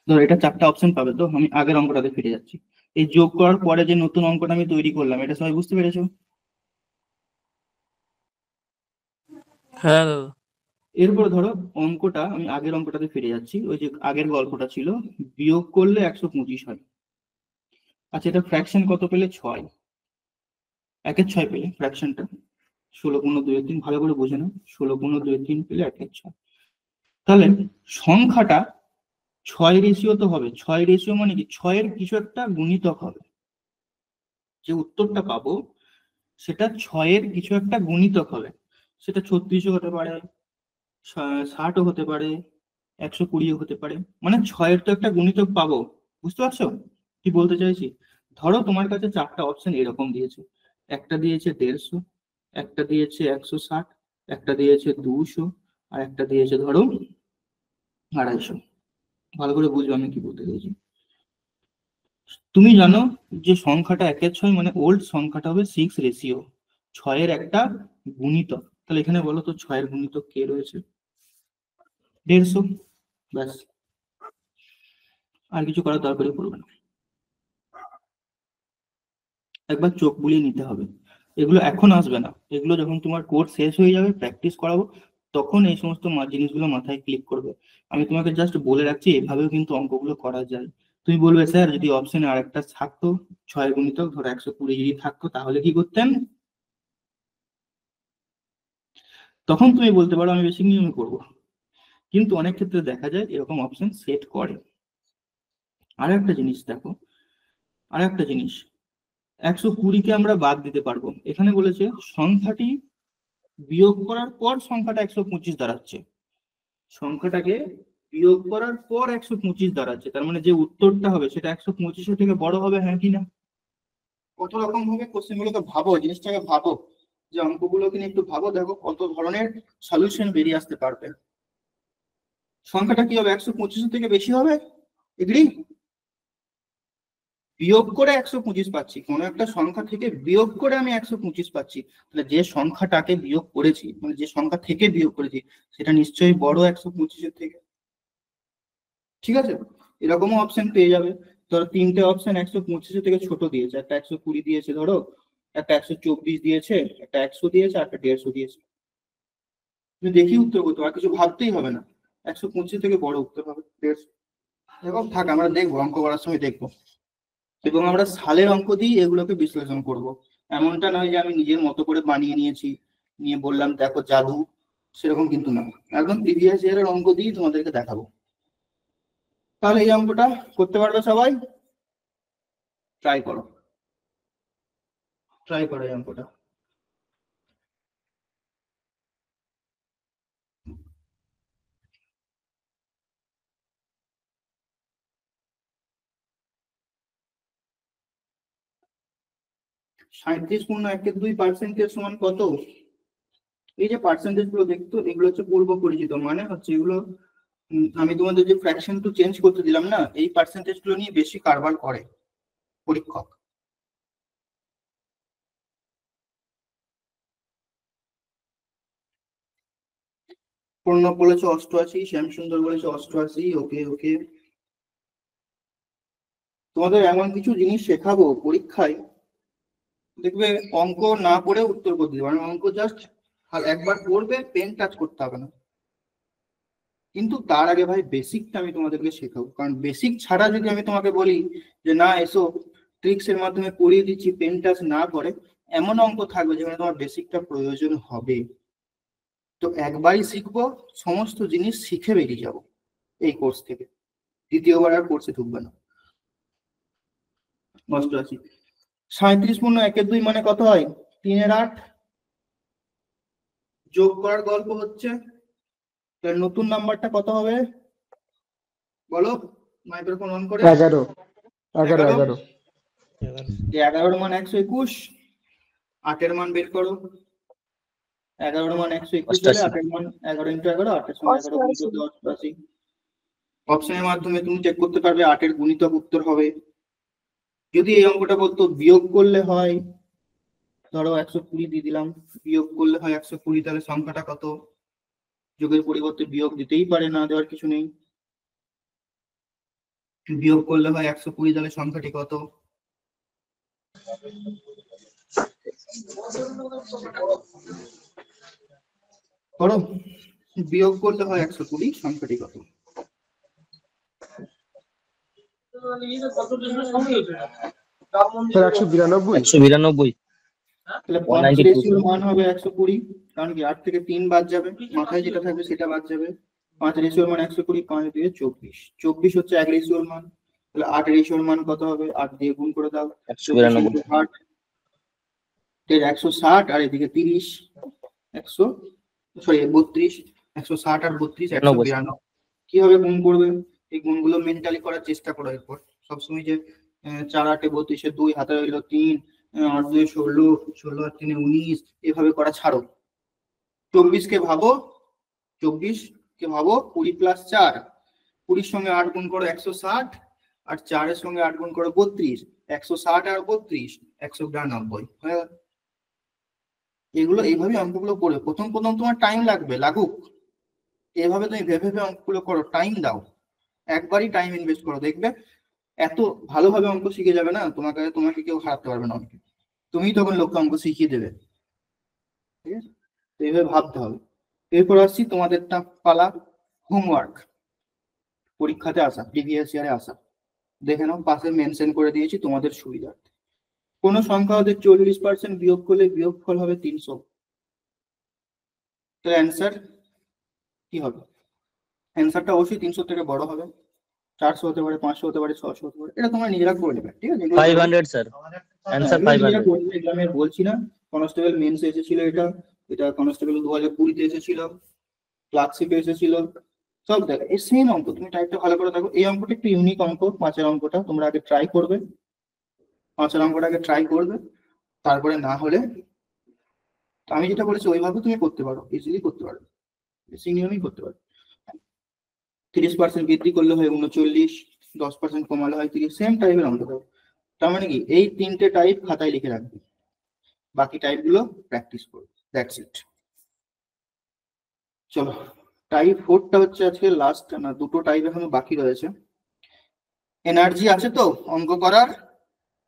ধরো এটা 4টা অপশন পাবে, তো আমি আগের অঙ্কটাতে ফিরে যাচ্ছি। এই যোগ করার পরে যে নতুন অঙ্কটা আমি তৈরি করলাম, এটা সবাই বুঝতে পেরেছো? হ্যাঁ দাদা। এরপরে ধরো অঙ্কটা, আমি আগের অঙ্কটাতে ফিরে যাচ্ছি, ওই যে আগের গল্পটা ছিল, বিয়োগ করলে 125 হয়। আচ্ছা এটা ফ্র্যাকশন কত পেলে? 6, 1/6 পেলে ফ্র্যাকশনটা। 16.23, ভালো করে বোঝে না, 16.23 পেলে 1/6। তাহলে সংখ্যাটা 6 রেশিও তো হবে, 6 রেশিও মানে কি 6 এর কিছু একটা গুণিতক হবে। যে উত্তরটা পাবো সেটা 6 এর কিছু একটা গুণিতক হবে, সেটা 36ও হতে পারে, 60ও হতে পারে, 120ও হতে পারে, মানে 6 এর তো একটা গুণিতক পাবো। বুঝতে পারছো কি বলতে চাইছি? ধরো তোমার কাছে 4টা অপশন এরকম দিয়েছে, একটা দিয়েছে 150, একটা দিয়েছে 160, একটা দিয়েছে 200, আর একটা দিয়েছে ধরো 250। ভালো করে বুঝবো আমি কি বলতে চাইছি। তুমি জানো যে সংখ্যাটা 1/6 মানে ওল্ড সংখ্যাটা হবে 6 রেশিও, 6-এর একটা গুণিতক। তাহলে এখানে বলো তো 6-এর গুণিতক কে রয়েছে? 150। ব্যাস, আর কিছু করার দরকারই পড়বে না। একবার চোখ বুলিয়ে নিতে হবে, এগুলো এখন আসবে না, এগুলো যখন তোমার কোর্স শেষ হয়ে যাবে, প্র্যাকটিস করাবো, তখন এই সমস্ত জিনিসগুলো মাথায় ক্লিক করবে। আমি তোমাকে জাস্ট বলে রাখছি, এভাবেও কিন্তু অঙ্কগুলো করা যায়। তুমি বলবে স্যার যদি অপশনে আরেকটা থাকতো 6 গুণিতক ধরো 120 যদি থাকতো তাহলে কি করতেন? তখন তুমি বলতে পারো আমি বেশি নিয়মে করবো, কিন্তু অনেক ক্ষেত্রে দেখা যায় এরকম অপশন সেট করে। আর একটা জিনিস দেখো, আর একটা জিনিস, 120-কে আমরা বাদ দিতে পারবো। এখানে বলেছে সংখ্যাটি বিয়োগ করার পর সংখ্যাটা 125 দাঁড়াচ্ছে, সংখ্যাটাকে বিয়োগ করার পর 125 দাঁড়াচ্ছে, তার মানে যে উত্তরটা হবে সেটা 125-এর থেকে বড় হবে, হ্যাঁ কি না? কত রকম ভাবে কোশ্চেন গুলোকে ভাবো, জিনিসটাকে ভাবো, যে অঙ্কগুলোকে নিয়ে একটু ভাবো, দেখো কত ধরনের সলিউশন বেরিয়ে আসতে পারবে। সংখ্যাটা কি হবে? 125-এর থেকে বেশি হবে, এগ্রি? বিয়োগ করে 125 পাচ্ছি, কোনো একটা সংখ্যা থেকে বিয়োগ করে আমি 125 পাচ্ছি, তাহলে যে সংখ্যাটাকে বিয়োগ করেছি, মানে যে সংখ্যা থেকে বিয়োগ করেছি, সেটা নিশ্চয়ই বড় 125-এর থেকে। ঠিক আছে, এরকমও অপশন পেয়ে যাবে। ধরো তিনটে অপশন 125-এর থেকে ছোট দিয়েছে, একটা 120 দিয়েছে, ধরো একটা 124 দিয়েছে, একটা 100 দিয়েছে, আর একটা 150 দিয়েছে। তুমি দেখি উত্তর করতে, আর কিছু ভাবতেই হবে না, 125 থেকে বড় উত্তর হবে 150। এরকম থাক, আমরা দেখবো, অঙ্ক করার সময় দেখবো, এবং আমরা সালের অঙ্ক দিয়ে এগুলোকে বিশ্লেষণ করব। এমনটা নয় যে আমি নিজের মতো করে বানিয়ে নিয়েছি, নিয়ে বললাম দেখো জাদু, সেরকম কিন্তু না, একদম প্রিভিয়াস ইয়ারের অঙ্ক দিয়ে তোমাদেরকে দেখাবো। তাহলে এই অঙ্কটা করতে পারবে সবাই? ট্রাই করো, ট্রাই করো এই অঙ্কটা। সাঁইত্রিশ পূর্ণ 1/2% সমান কত? এই যে পার্সেন্টেজ গুলো দেখতো, এগুলো হচ্ছে পূর্ব পরিচিত, মানে হচ্ছে এগুলো আমি তোমাদের যে ফ্র্যাকশন টু চেঞ্জ করতে দিলাম না, এই পার্সেন্টেজ গুলো নিয়ে বেশি কারবার করে পরীক্ষক। প্রণব বলেছে 88, শ্যামসুন্দর বলেছে 88, ওকে ওকে। তোমাদের এমন কিছু জিনিস শেখাবো পরীক্ষায়, দেখবে অঙ্ক না পড়ে উত্তর করতে দিবে, মানে অঙ্ক জাস্ট একবার পড়বে, পেন টাচ করতে হবে না। কিন্তু তার আগে ভাই বেসিকটা আমি তোমাদেরকে শেখাবো, কারণ বেসিক ছাড়া যদি আমি তোমাকে বলি যে না এসো ট্রিক্স এর মাধ্যমে পড়িয়ে দিচ্ছি, পেন টাচ না করে, এমন অঙ্ক থাকবে যেখানে তোমার বেসিকটা প্রয়োজন হবে। তো একবারই শিখবো, সমস্ত জিনিস শিখে বেরিয়ে যাবো এই কোর্স থেকে, দ্বিতীয়বার আর কোর্সে ঢুকবে না। 88, 37 পূর্ণ 1/2 মানে কত হয়? 3/8। যোগ করার গল্প হচ্ছে, তাহলে নতুন নাম্বারটা কত হবে বলো, মাইক্রোফোন অন করে। 11 11 11 11-এর মান 121, 8-এর মান বের করো। 11-এর মান 121 হলে 8-এর মান 11 × 11, 8-এর সঙ্গে 11 গুণ করতে 88। অপশনের মাধ্যমে তুমি চেক করতে পারবে 8-এর গুণিতক উত্তর হবে। যদি এই অঙ্কটা বলতো বিয়োগ করলে হয়, ধরো 120 দিয়ে দিলাম, বিয়োগ করলে হয় 120, তাহলে সংখ্যাটা কত? যোগের পরিবর্তে বিয়োগ দিতেই পারে, না দেওয়ার কিছু নেই। বিয়োগ করলে হয় 120, তাহলে সংখ্যাটি কত? করো, বিয়োগ করলে হয় 120, সংখ্যাটি কত? স্যার 192 192। তাহলে 5 192 রেশিওর মান হবে 120, কারণ কি 8 থেকে 3 বাদ যাবে, মাথায় যেটা থাকবে সেটা বাদ যাবে। 5 রেশিওর মান 120, 5 দিয়ে 24, 24 হচ্ছে 1 রেশিওর মান। তাহলে 8 রেশিওর মান কত হবে? 8 দিয়ে গুণ করে দাও, 192। 8 160, আর এদিকে 30, 32, 160 আর 32, 192। কিভাবে গুণ করবে? এই গুণগুলো মেন্টালি করার চেষ্টা করো এরপর। সবসময় যে 4 8 32, 2 হাতে রইলো 3, 8 2 16, 16 আর 3 19, এভাবে করা ছাড়ো। 24 কে ভাবো 20 + 4, 20-র সঙ্গে 8 গুণ করো 160, আর 4-এর সঙ্গে 8 গুণ করো 32, 160 আর 32, 192 হয়ে গেল। এগুলো এইভাবে অঙ্কগুলো করে প্রথম তোমার টাইম লাগবে, লাগুক। এভাবে তুমি ভেবে ভেবে অঙ্কগুলো করো, টাইম দাও, একবারই টাইম ইনভেস্ট করো, দেখবে এত ভালোভাবে অঙ্ক শিখে যাবে না, তোমাকে কেউ হারাতে পারবে না অঙ্কে। তুমি তখন লোককে অঙ্ক শিখিয়ে দেবে। ঠিক আছে, তো এইভাবে ভাবতে হবে। এরপর আসছি তোমাদেরটা পালা, হোমওয়ার্ক। পরীক্ষাতে আসা, প্রিভিয়াস ইয়ারে আসা, দেখে নাও, পাশে মেনশন করে দিয়েছি তোমাদের সুবিধার্থে। কোন সংখ্যা হতে 40% বিয়োগ করলে বিয়োগফল হবে 300। তো অ্যান্সার কি হবে? অ্যান্সারটা অবশ্যই 300 থেকে বড় হবে। 400 হতে পারে, 500 হতে পারে, 600 হতে পারে, এটা তোমরা নিজেরা করে নেবে। ঠিক আছে, 500 স্যার, অ্যান্সার 500। আমি বলছি না, কনস্টেবল মেন্স এসেছিল, এটা কনস্টেবল 2020-তে এসেছিল, ক্লার্কশিপে এসেছিল, সব দেখো এই সেম অঙ্ক। তুমি টাইপটা ভালো করে দেখো। এই অঙ্কটা একটু ইউনিক অঙ্ক, 5-এর অঙ্কটা তোমরা আগে ট্রাই করবে, 5-এর অঙ্কটা আগে ট্রাই করবে, তারপরে না হলে আমি যেটা বলেছি ওইভাবে তুমি করতে পারো, ইজিলি করতে পারো, বেসিক নিয়মেই করতে পারো। 30% বৃদ্ধি করলে হয় 39, 10% কমালে হয় 30, সেম টাইপের অঙ্ক দেবো। তার মানে কি, এই 3টে টাইপ খাতায় লিখে রাখবে, বাকি টাইপ গুলো প্র্যাকটিস করবে, দ্যাটস ইট। চলো, টাইপ 4টা হচ্ছে আজকে লাস্ট, না 2টো টাইপ এখনো বাকি রয়েছে। এনার্জি আছে তো অঙ্ক করার,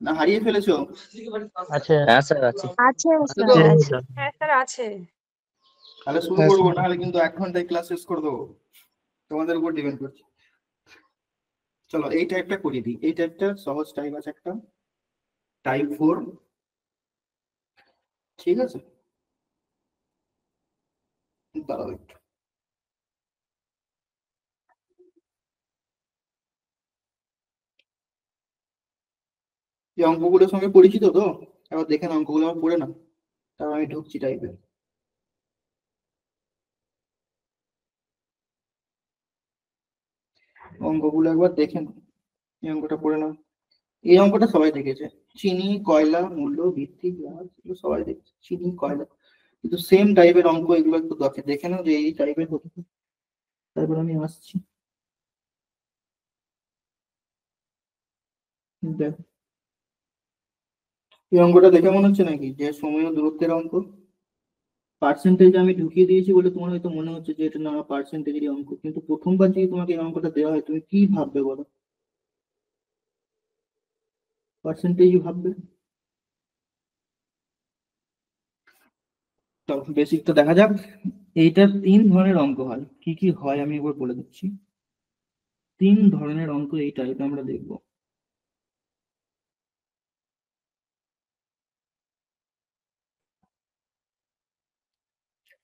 না হারিয়ে ফেলেছো? আছে। হ্যাঁ স্যার আছে। আছে আছে তো? হ্যাঁ স্যার আছে। তাহলে শুরু হ্যাঁ, করবো, স্যার। নাহলে কিন্তু 1 ঘন্টায় ক্লাস শেষ করে দেবো, তোমাদের উপর ডিপেন্ড করছে। চলো এই টাইপটা করিয়ে দিই। এই টাইপটা সহজ টাইপ আছে একটা, টাইপ 4। ঠিক আছে, দাঁড়াও একটু। এই অঙ্কগুলোর সঙ্গে পরিচিত তো? এবার দেখে না অঙ্কগুলো আমার পড়ে না, তারপর আমি ঢুকছি টাইপে। অঙ্কগুলো একবার দেখে নাও, এই অঙ্কটা পড়ে নাও। এই অঙ্কটা সবাই দেখেছে, চিনি, কয়লা, মূল্য, ভিত্তি, ব্যাজ, এগুলো সবাই দেখেছে, চিনি, কয়লা। কিন্তু সেম টাইপের অঙ্ক এগুলো একটু দেখে নাও যে এই টাইপের হতে পারে। তারপর আমি আসছি, দেখো এই অঙ্কটা দেখে মনে হচ্ছে নাকি যে সময় ও দূরত্বের অঙ্ক? পার্সেন্টেজ আমি ঢুকিয়ে দিয়েছি বলে তোমার হয়তো মনে হচ্ছে যে এটা না পার্সেন্টেজের অঙ্ক, কিন্তু প্রথমবার যদি তোমাকে এই অঙ্কটা দেওয়া হয় তুমি কি ভাববে বলো? পার্সেন্টেজই ভাববে। তো বেসিকটা দেখা যাক। এইটা 3 ধরনের অঙ্ক হয়, কি কি হয় আমি একবার বলে দিচ্ছি। 3 ধরনের অঙ্ক এই টাইপে আমরা দেখবো।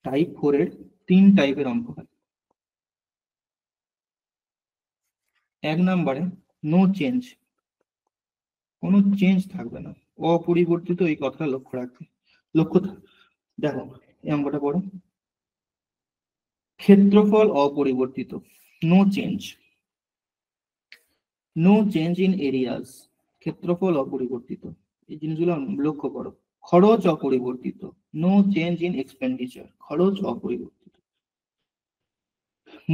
টাইপ 4-এর 3 টাইপের অঙ্ক হয়। 1 নম্বরে নো চেঞ্জ, কোনো চেঞ্জ থাকবে না, অপরিবর্তিত, এই কথাটা লক্ষ্য রাখবে। দেখো এই অঙ্কটা পড়ো, ক্ষেত্রফল অপরিবর্তিত, no change. No change in areas, ক্ষেত্রফল অপরিবর্তিত, এই জিনিসগুলো লক্ষ্য করো। খরচ অপরিবর্তিত, নো চেঞ্জ ইন এক্সপেন্ডিচার, খরচ অপরিবর্তিত।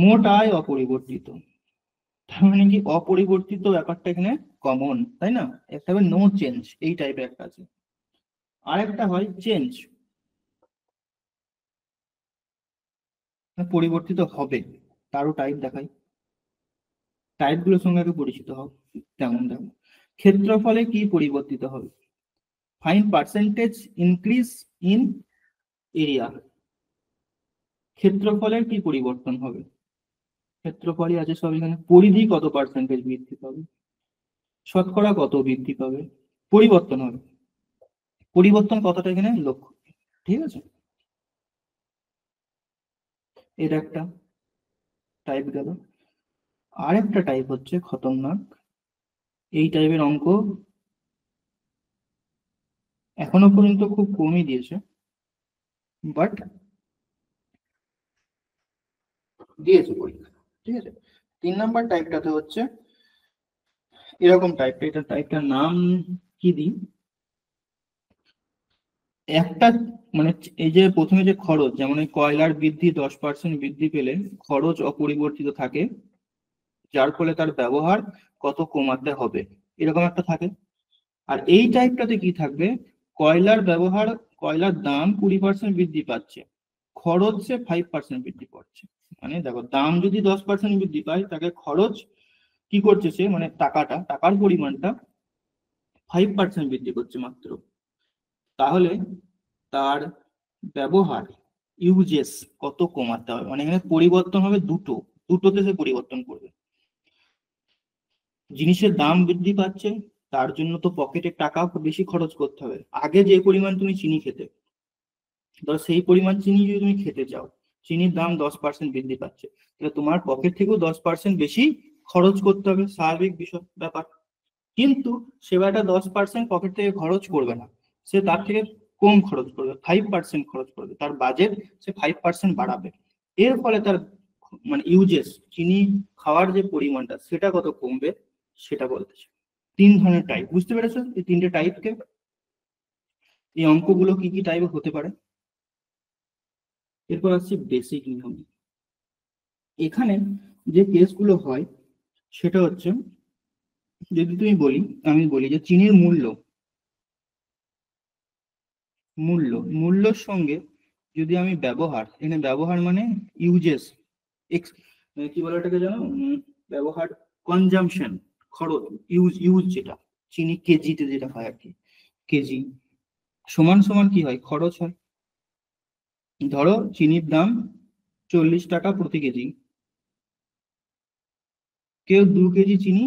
মোট আয় অপরিবর্তিত, তার মানে কি অপরিবর্তিত ব্যাপারটা এখানে কমন, তাই না? একটা হবে নো চেঞ্জ, এই টাইপের একটা আছে। আরেকটা হয় চেঞ্জ, পরিবর্তিত হবে, তারও টাইপ দেখাই। টাইপ গুলোর সঙ্গে আগে পরিচিত হও। তেমন দেখো, ক্ষেত্রফলে কি পরিবর্তিত হবে? Find percentage increase in area, ক্ষেত্রফলের কি পরিবর্তন হবে? ক্ষেত্রফলই আছে সব এখানে। পরিধি কত পার্সেন্টেজ বৃদ্ধি পাবে, শতকরা কত বৃদ্ধি পাবে, পরিবর্তন হবে। পরিবর্তন কতটা এখানে লক্ষ্য, ঠিক আছে? এটা একটা টাইপ গেল। আরেকটা টাইপ হচ্ছে খতরনাক, এই টাইপের অঙ্ক এখনো পর্যন্ত খুব কমই দিয়েছে, বাট দিয়েছে পরীক্ষা। ঠিক আছে, 3 নাম্বার টাইপটাতে হচ্ছে এরকম টাইপটা, এটা টাইপটার নাম কি দিই, একটা মানে এই যে প্রথমে যে খরচ, যেমন এই কয়লার বৃদ্ধি 10% বৃদ্ধি পেলে খরচ অপরিবর্তিত থাকে যার ফলে তার ব্যবহার কত কমাতে হবে, এরকম একটা থাকে। আর এই টাইপটাতে কি থাকবে, কয়লার দাম 20% বৃদ্ধি পাচ্ছে, খরচ সে 5% বৃদ্ধি পাচ্ছে। মানে দেখো, দাম যদি 10% বৃদ্ধি পায়, তাকে খরচ কি করছে সে, মানে টাকার পরিমাণটা 5% বৃদ্ধি করছে মাত্র। তাহলে তার ব্যবহার, ইউজেস কত কমাতে হবে, মানে এখানে পরিবর্তন হবে দুটোতে সে পরিবর্তন করবে। জিনিসের দাম বৃদ্ধি পাচ্ছে, তার জন্য তো পকেটে টাকা বেশি খরচ করতে হবে। আগে যে পরিমাণ তুমি চিনি খেতে, ধরো সেই পরিমাণ চিনি যদি তুমি খেতে চাও, চিনির দাম 10% বৃদ্ধি পাচ্ছে, তাহলে তোমার পকেট থেকেও 10% বেশি খরচ করতে হবে, স্বাভাবিক বিষয় ব্যাপার। কিন্তু সে একটা 10% পকেট থেকে খরচ করবে না, সে তার থেকে কম খরচ করবে, 5% খরচ করবে, তার বাজেট সে 5% বাড়াবে। এর ফলে তার মানে ইউজেস, চিনি খাওয়ার যে পরিমাণটা সেটা কত কমবে সেটা বলতেছে। 3 ধরনের টাইপ, বুঝতে পেরেছো এই 3টে টাইপকে? এই অঙ্কগুলো কি কি টাইপে হতে পারে। এরপর আসছে বেসিক নিয়ম। এখানে যে কেসগুলো হয় সেটা হচ্ছে, যদি আমি বলি যে চিনির মূল্যর সঙ্গে যদি আমি এখানে ব্যবহার মানে ইউজেস, কি বলে এটাকে জানো, ব্যবহার, কনজাম্পশন, খরচ, ইউজ যেটা চিনি কেজিতে যেটা হয় আর কি, কেজি সমান সমান কি হয়, খরচ হয়। ধরো চিনির দাম 40 টাকা প্রতি কেজি, কেউ 2 কেজি চিনি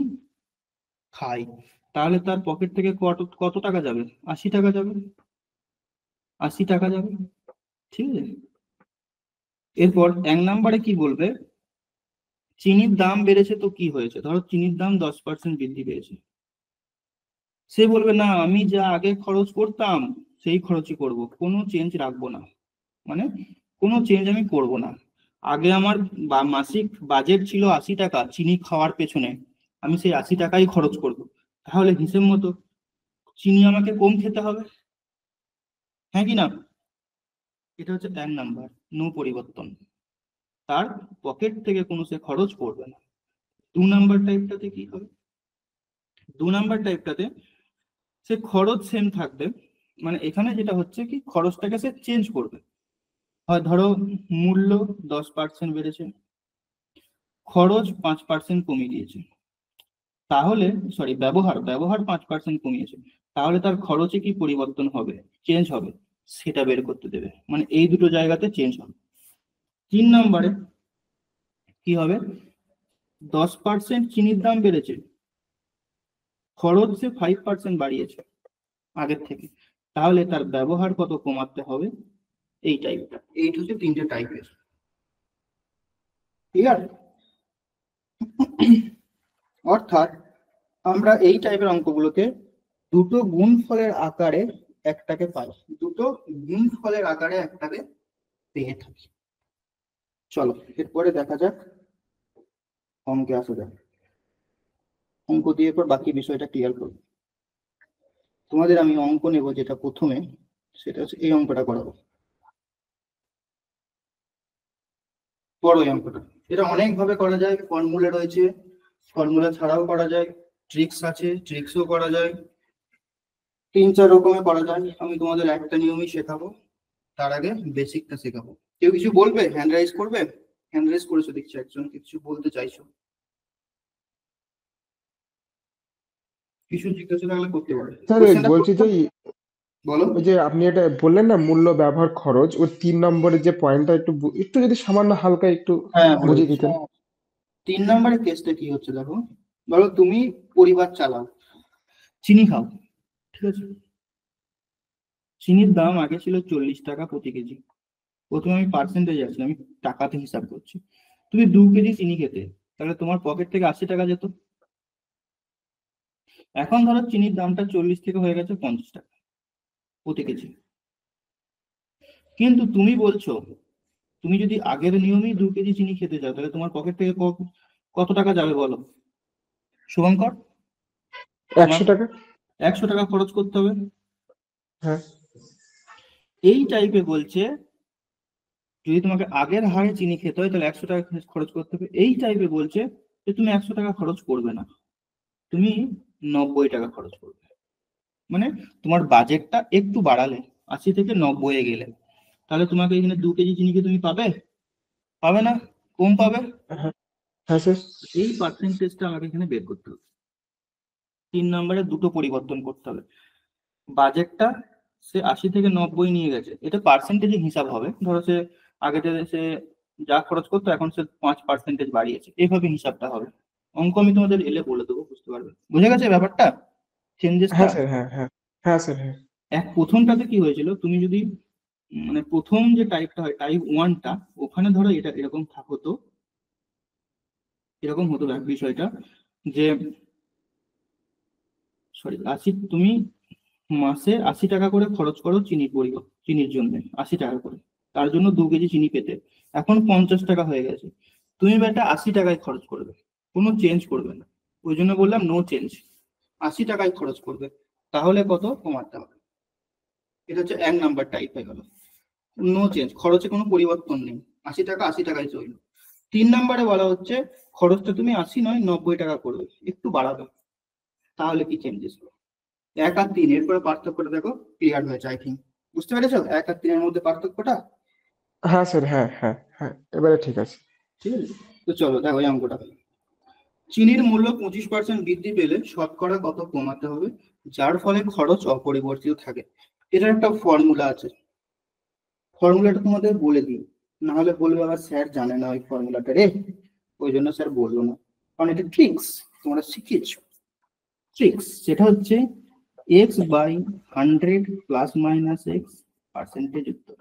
খায়, তাহলে তার পকেট থেকে কত টাকা যাবে, 80 টাকা যাবে, 80 টাকা যাবে, ঠিক আছে। এরপর 1 নম্বরে কি বলবে, চিনির দাম বেড়েছে তো কি হয়েছে, ধরো চিনির দাম 10% বৃদ্ধি পেয়েছে, সে বলবে না আমি যা আগে খরচ করতাম সেই খরচই করব, কোনো চেঞ্জ রাখবো না, মানে কোনো চেঞ্জ আমি করব না। আগে আমার মাসিক বাজেট ছিল 80 টাকা চিনি খাওয়ার পেছনে, আমি সেই 80 টাকাই খরচ করব, তাহলে হিসেব মতো চিনি আমাকে কম খেতে হবে, হ্যাঁ কি না। এটা হচ্ছে 1 নাম্বার, নো পরিবর্তন, তার পকেট থেকে কোনো সে খরচ করবে না। 2 নাম্বার টাইপটাতে কি হবে, 2 নাম্বার টাইপটাতে সে খরচ সেম থাকবে, মানে এখানে যেটা হচ্ছে কি খরচটাকে সে চেঞ্জ করবে। হয় ধরো মূল্য 10% বেড়েছে, খরচ 5% কমিয়ে দিয়েছে, তাহলে ব্যবহার 5% কমিয়েছে, তাহলে তার খরচে কি পরিবর্তন হবে, চেঞ্জ হবে, সেটা বের করতে দেবে, মানে এই দুটো জায়গাতে চেঞ্জ হবে। 3 নম্বরে কি হবে, 10% চিনির দাম বেড়েছে, খরচ সে 5% বাড়িয়েছে আগের থেকে, তাহলে তার ব্যবহার কত কমাতে হবে, এই টাইপটা। এই হচ্ছে 3টে টাইপের, ক্লিয়ার। অর্থাৎ আমরা এই টাইপের অঙ্কগুলোকে দুটো গুণফলের আকারে একটাকে পেয়ে থাকি। চলো এরপরে দেখা যাক, অঙ্কে আসা যাক, অঙ্ক দিয়ে পর বাকি বিষয়টা ক্লিয়ার করবো। তোমাদের আমি অঙ্ক নেব, যেটা প্রথমে সেটা হচ্ছে এই অঙ্কটা করাবো, বড় এই অঙ্কটা। এটা অনেক ভাবে করা যায়, ফর্মুলা রয়েছে, ফর্মুলা ছাড়াও করা যায়, ট্রিক্স আছে, ট্রিক্সও করা যায়, 3-4 রকমে করা যায়। আমি তোমাদের একটা নিয়মই শেখাবো, তার আগে বেসিকটা শেখাবো। কেউ কিছু বলবে, হ্যান্ড রাইজ করবে, হ্যান্ড রাইজ করেছো দেখছি একজন, কিছু বলতে চাইছো, কিছু জিজ্ঞাসা থাকলে করতে পারে। স্যার বলছি যে বলো। ওই যে আপনি এটা বললেন না মূল্য ব্যবহার খরচ, ওই 3 নম্বরের যে পয়েন্টটা একটু যদি সামান্য হালকা একটু হ্যাঁ বুঝিয়ে দিতেন। 3 নম্বরের কেসটা কি হচ্ছে দেখো, ধরো তুমি পরিবার চালাও, চিনি খাও, ঠিক আছে, চিনির দাম আগে ছিল 40 টাকা প্রতি কেজি, প্রথমে আমি পার্সেন্টেজ আছে, আমি টাকাতে হিসাব করছি। তুমি 2 কেজি চিনি খেতে, তাহলে তোমার পকেট থেকে 80 টাকা যেত। এখন ধরো চিনির দামটা 40 থেকে হয়ে গেছে 50 টাকা প্রতি কেজি, কিন্তু তুমি বলছো তুমি যদি আগের নিয়মেই 2 কেজি চিনি খেতে চাও, তাহলে তোমার পকেট থেকে কত টাকা যাবে বলো শুভঙ্কর? 100 টাকা। 100 টাকা খরচ করতে হবে। হ্যাঁ, এই টাইপে বলছে যদি তোমাকে আগের হারে চিনি খেতে হয় তাহলে 100 টাকা খরচ করতে হবে। এই টাইপে বলছে যে তুমি 100 টাকা খরচ করবে না, তুমি 90 টাকা খরচ করবে। মানে তোমার বাজেটটা একটু বাড়ালে, 80 থেকে 90 এ গেলে, তাহলে তোমাকে এখানে 2 কেজি চিনি কি তুমি পাবে? পাবে না, কম পাবে। হ্যাঁ স্যার। এই পার্সেন্টেজটা আমাকে এখানে বের করতে হবে। 3 নম্বরে দুটো পরিবর্তন করতে হবে। বাজেটটা সে 80 থেকে 90 নিয়ে গেছে, এটা পার্সেন্টেজে হিসাব হবে। ধরো সে আগে থেকে সে যা খরচ করতো এখন সে 5% বাড়িয়েছে, এইভাবে হিসাবটা হবে। অঙ্ক আমি তোমাদের এলে বলে দেবো, বুঝতে পারবে। বুঝে গেছে ব্যাপারটা, চেঞ্জেসটা? হ্যাঁ স্যার, হ্যাঁ হ্যাঁ হ্যাঁ স্যার, হ্যাঁ। প্রথমটাতে কি হয়েছিল, তুমি যদি মানে প্রথম যে টাইপটা হয় টাইপ 1টা, ওখানে ধরো এটা এরকম হতো, এরকম হতো বিষয়টা যে সরি 80, তুমি মাসে 80 টাকা করে খরচ করো চিনির জন্য, 80 টাকা করে, তার জন্য 2 কেজি চিনি পেতে। এখন 50 টাকা হয়ে গেছে, তুমি এটা 80 টাকায় খরচ করবে, কোনো চেঞ্জ করবে না। ওই জন্য বললাম নো চেঞ্জ, 80 টাকায় খরচ করবে। তাহলে কত কমাতে হবে? এটা হচ্ছে 1 নাম্বার টাইপ হয়ে গেল, নো চেঞ্জ, খরচে কোনো পরিবর্তন নেই, 80 টাকা 80 টাকায় চলল। 3 নম্বরে বলা হচ্ছে খরচটা তুমি 80 নয় 90 টাকা করবে, একটু বাড়াবে। তাহলে কি চেঞ্জেস হবে? 1 আর 3 এরপরে পার্থক্যটা দেখো, ক্লিয়ার হয়েছে আই থিঙ্ক। বুঝতে পেরেছো 1 আর 3 এর মধ্যে পার্থক্যটা? হ্যাঁ স্যার, হ্যাঁ হ্যাঁ হ্যাঁ, এবারে ঠিক আছে। ঠিক আছে, তো চলো দেখো এই অঙ্কটা। চিনির মূল্য 25% বৃদ্ধি পেলে শতকরা কত কমাতে হবে যার ফলে খরচ অপরিবর্তিত থাকে? এটার একটা ফর্মুলা আছে, ফর্মুলাটা তোমাদের বলে দিই, না হলে বলবে আবার স্যার জানে না ওই ফর্মুলাটা রে। ওই জন্য স্যার বললো না, কারণ এটা ট্রিক্স, তোমরা শিখেছো ট্রিক্স। সেটা হচ্ছে x/100 ± x পার্সেন্টেজ উত্তর।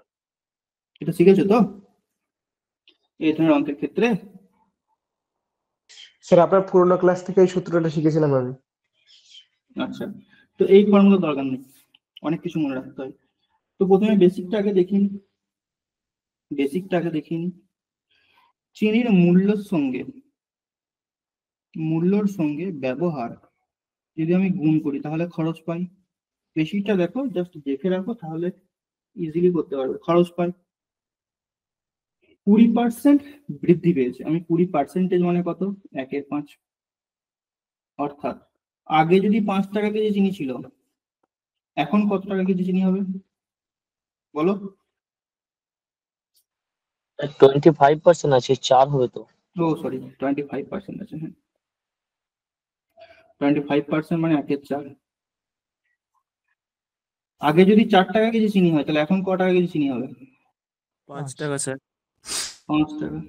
এটা শিখেছো তো এই ধরনের অঙ্কের ক্ষেত্রে? স্যার আপনার পুরোনো ক্লাস থেকে এই সূত্রটা শিখেছিলাম আমি। আচ্ছা, তো এই ফর্মুলা দরকার নেই, অনেক কিছু মনে রাখতে হয়। তো প্রথমে বেসিকটা আগে দেখিন, চিনির মূল্যর সঙ্গে ব্যবহার যদি আমি গুণ করি তাহলে খরচ পাই। বেশিটা দেখো, জাস্ট দেখে রাখো, তাহলে ইজিলি করতে পারবে। খরচ পাই 20% বৃদ্ধি পেয়েছে। আমি 20% মানে কত? 1/5। অর্থাৎ আগে যদি 5 টাকা কেজি চিনি ছিল, এখন কত টাকা কেজি চিনি হবে বলো? 25% আছে, 4 হবে তো। ও সরি, 25% আছে। হ্যাঁ, 25% মানে 1/4। আগে যদি 4 টাকা কেজি চিনি হয়, তাহলে এখন ক টাকা কেজি চিনি হবে? 5 টাকা স্যার। 5 টাকা।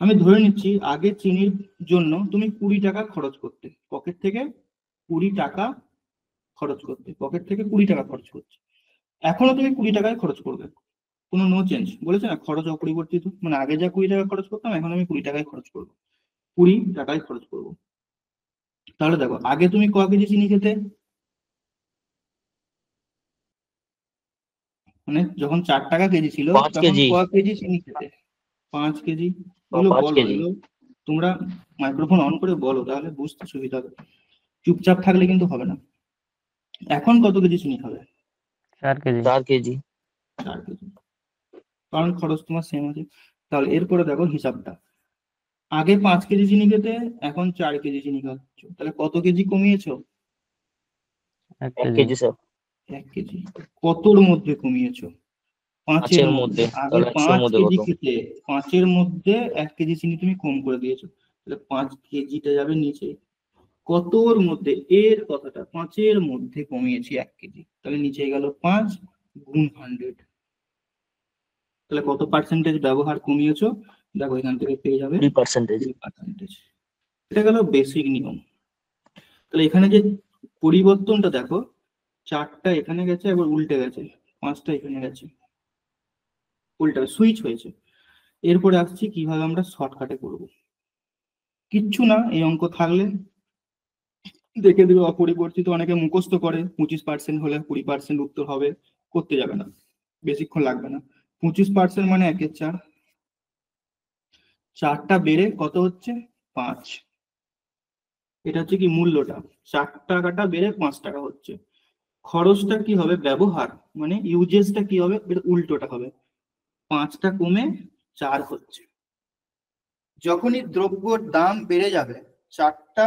আমি ধরে নিচ্ছি আগে চিনির জন্য তুমি 20 টাকা খরচ করতে, পকেট থেকে 20 টাকা খরচ করতে, এখনো তুমি 20 টাকায় খরচ করবে, কোনো নো চেঞ্জ। বলেছে না খরচ অপরিবর্তিত, মানে আগে যা 20 টাকা খরচ করতাম এখন আমি 20 টাকায় খরচ করবো, 20 টাকায় খরচ করবো। তাহলে দেখো আগে তুমি ক কেজি চিনি খেতে, মানে যখন 4 টাকা কেজি ছিল 5 তখন কেজি। ক কেজি চিনি খেতে? 5 কেজি। এগুলো 5 বলো, কেজি। এগুলো তোমরা মাইক্রোফোন অন করে বলো, তাহলে বুঝতে সুবিধা হবে, চুপচাপ থাকলে কিন্তু হবে না। এখন কত কেজি চিনি খাবে? 4 কেজি। 4 কেজি। 4 কেজি, কারণ খরচ তোমার সেম আছে। তাহলে এরপরে দেখো হিসাবটা, আগে 5 কেজি চিনি খেতে, এখন 4 কেজি চিনি খাচ্ছ, তাহলে কত কেজি কমিয়েছো? 1 1 কেজি। KG sir. 1 কেজি। কতর মধ্যে কমিয়েছো? 5 এর 5 এর মধ্যে। মধ্যে। আগে তাহলে 100 এর 5 মধ্যে কেজি কত? খেতে, 5 এর মধ্যে 1 কেজি চিনি তুমি কম করে দিয়েছো, তাহলে 5 কেজিটা যাবে নিচে। কতর মধ্যে, এর কথাটা 5 এর মধ্যে কমিয়েছি 1 কেজি, তাহলে নিচে গেল 5 গুণ 100। তাহলে কত পার্সেন্টেজ ব্যবহার কমিয়েছো? দেখো এখান থেকে পেয়ে যাবে 3%। 3%। এটা গেল বেসিক নিয়ম। তাহলে এখানে যে পরিবর্তনটা দেখো, 4টা এখানে গেছে, এবার উল্টে গেছে, 5টা এখানে গেছে, উল্টা সুইচ হয়েছে। এরপরে আসছি কিভাবে আমরা শর্টকাটে করব। কিচ্ছু না, এই অঙ্ক থাকলে দেখে দেবে অপরিবর্তিত, অনেকে মুখস্থ করে 25% হলে 20% উত্তর হবে, করতে যাবে না, বেশিক্ষণ লাগবে না। 25% মানে 1/4, 4টা বেড়ে কত হচ্ছে? 5। এটা হচ্ছে কি মূল্যটা, 4 টাকাটা বেড়ে 5 টাকা হচ্ছে। খরচটা কি হবে? ব্যবহার মানে ইউজেসটা কি হবে? এর উল্টোটা হবে, 5টা কমে 4 হচ্ছে। যখনই দ্রব্যর দাম বেড়ে যাবে, 4টা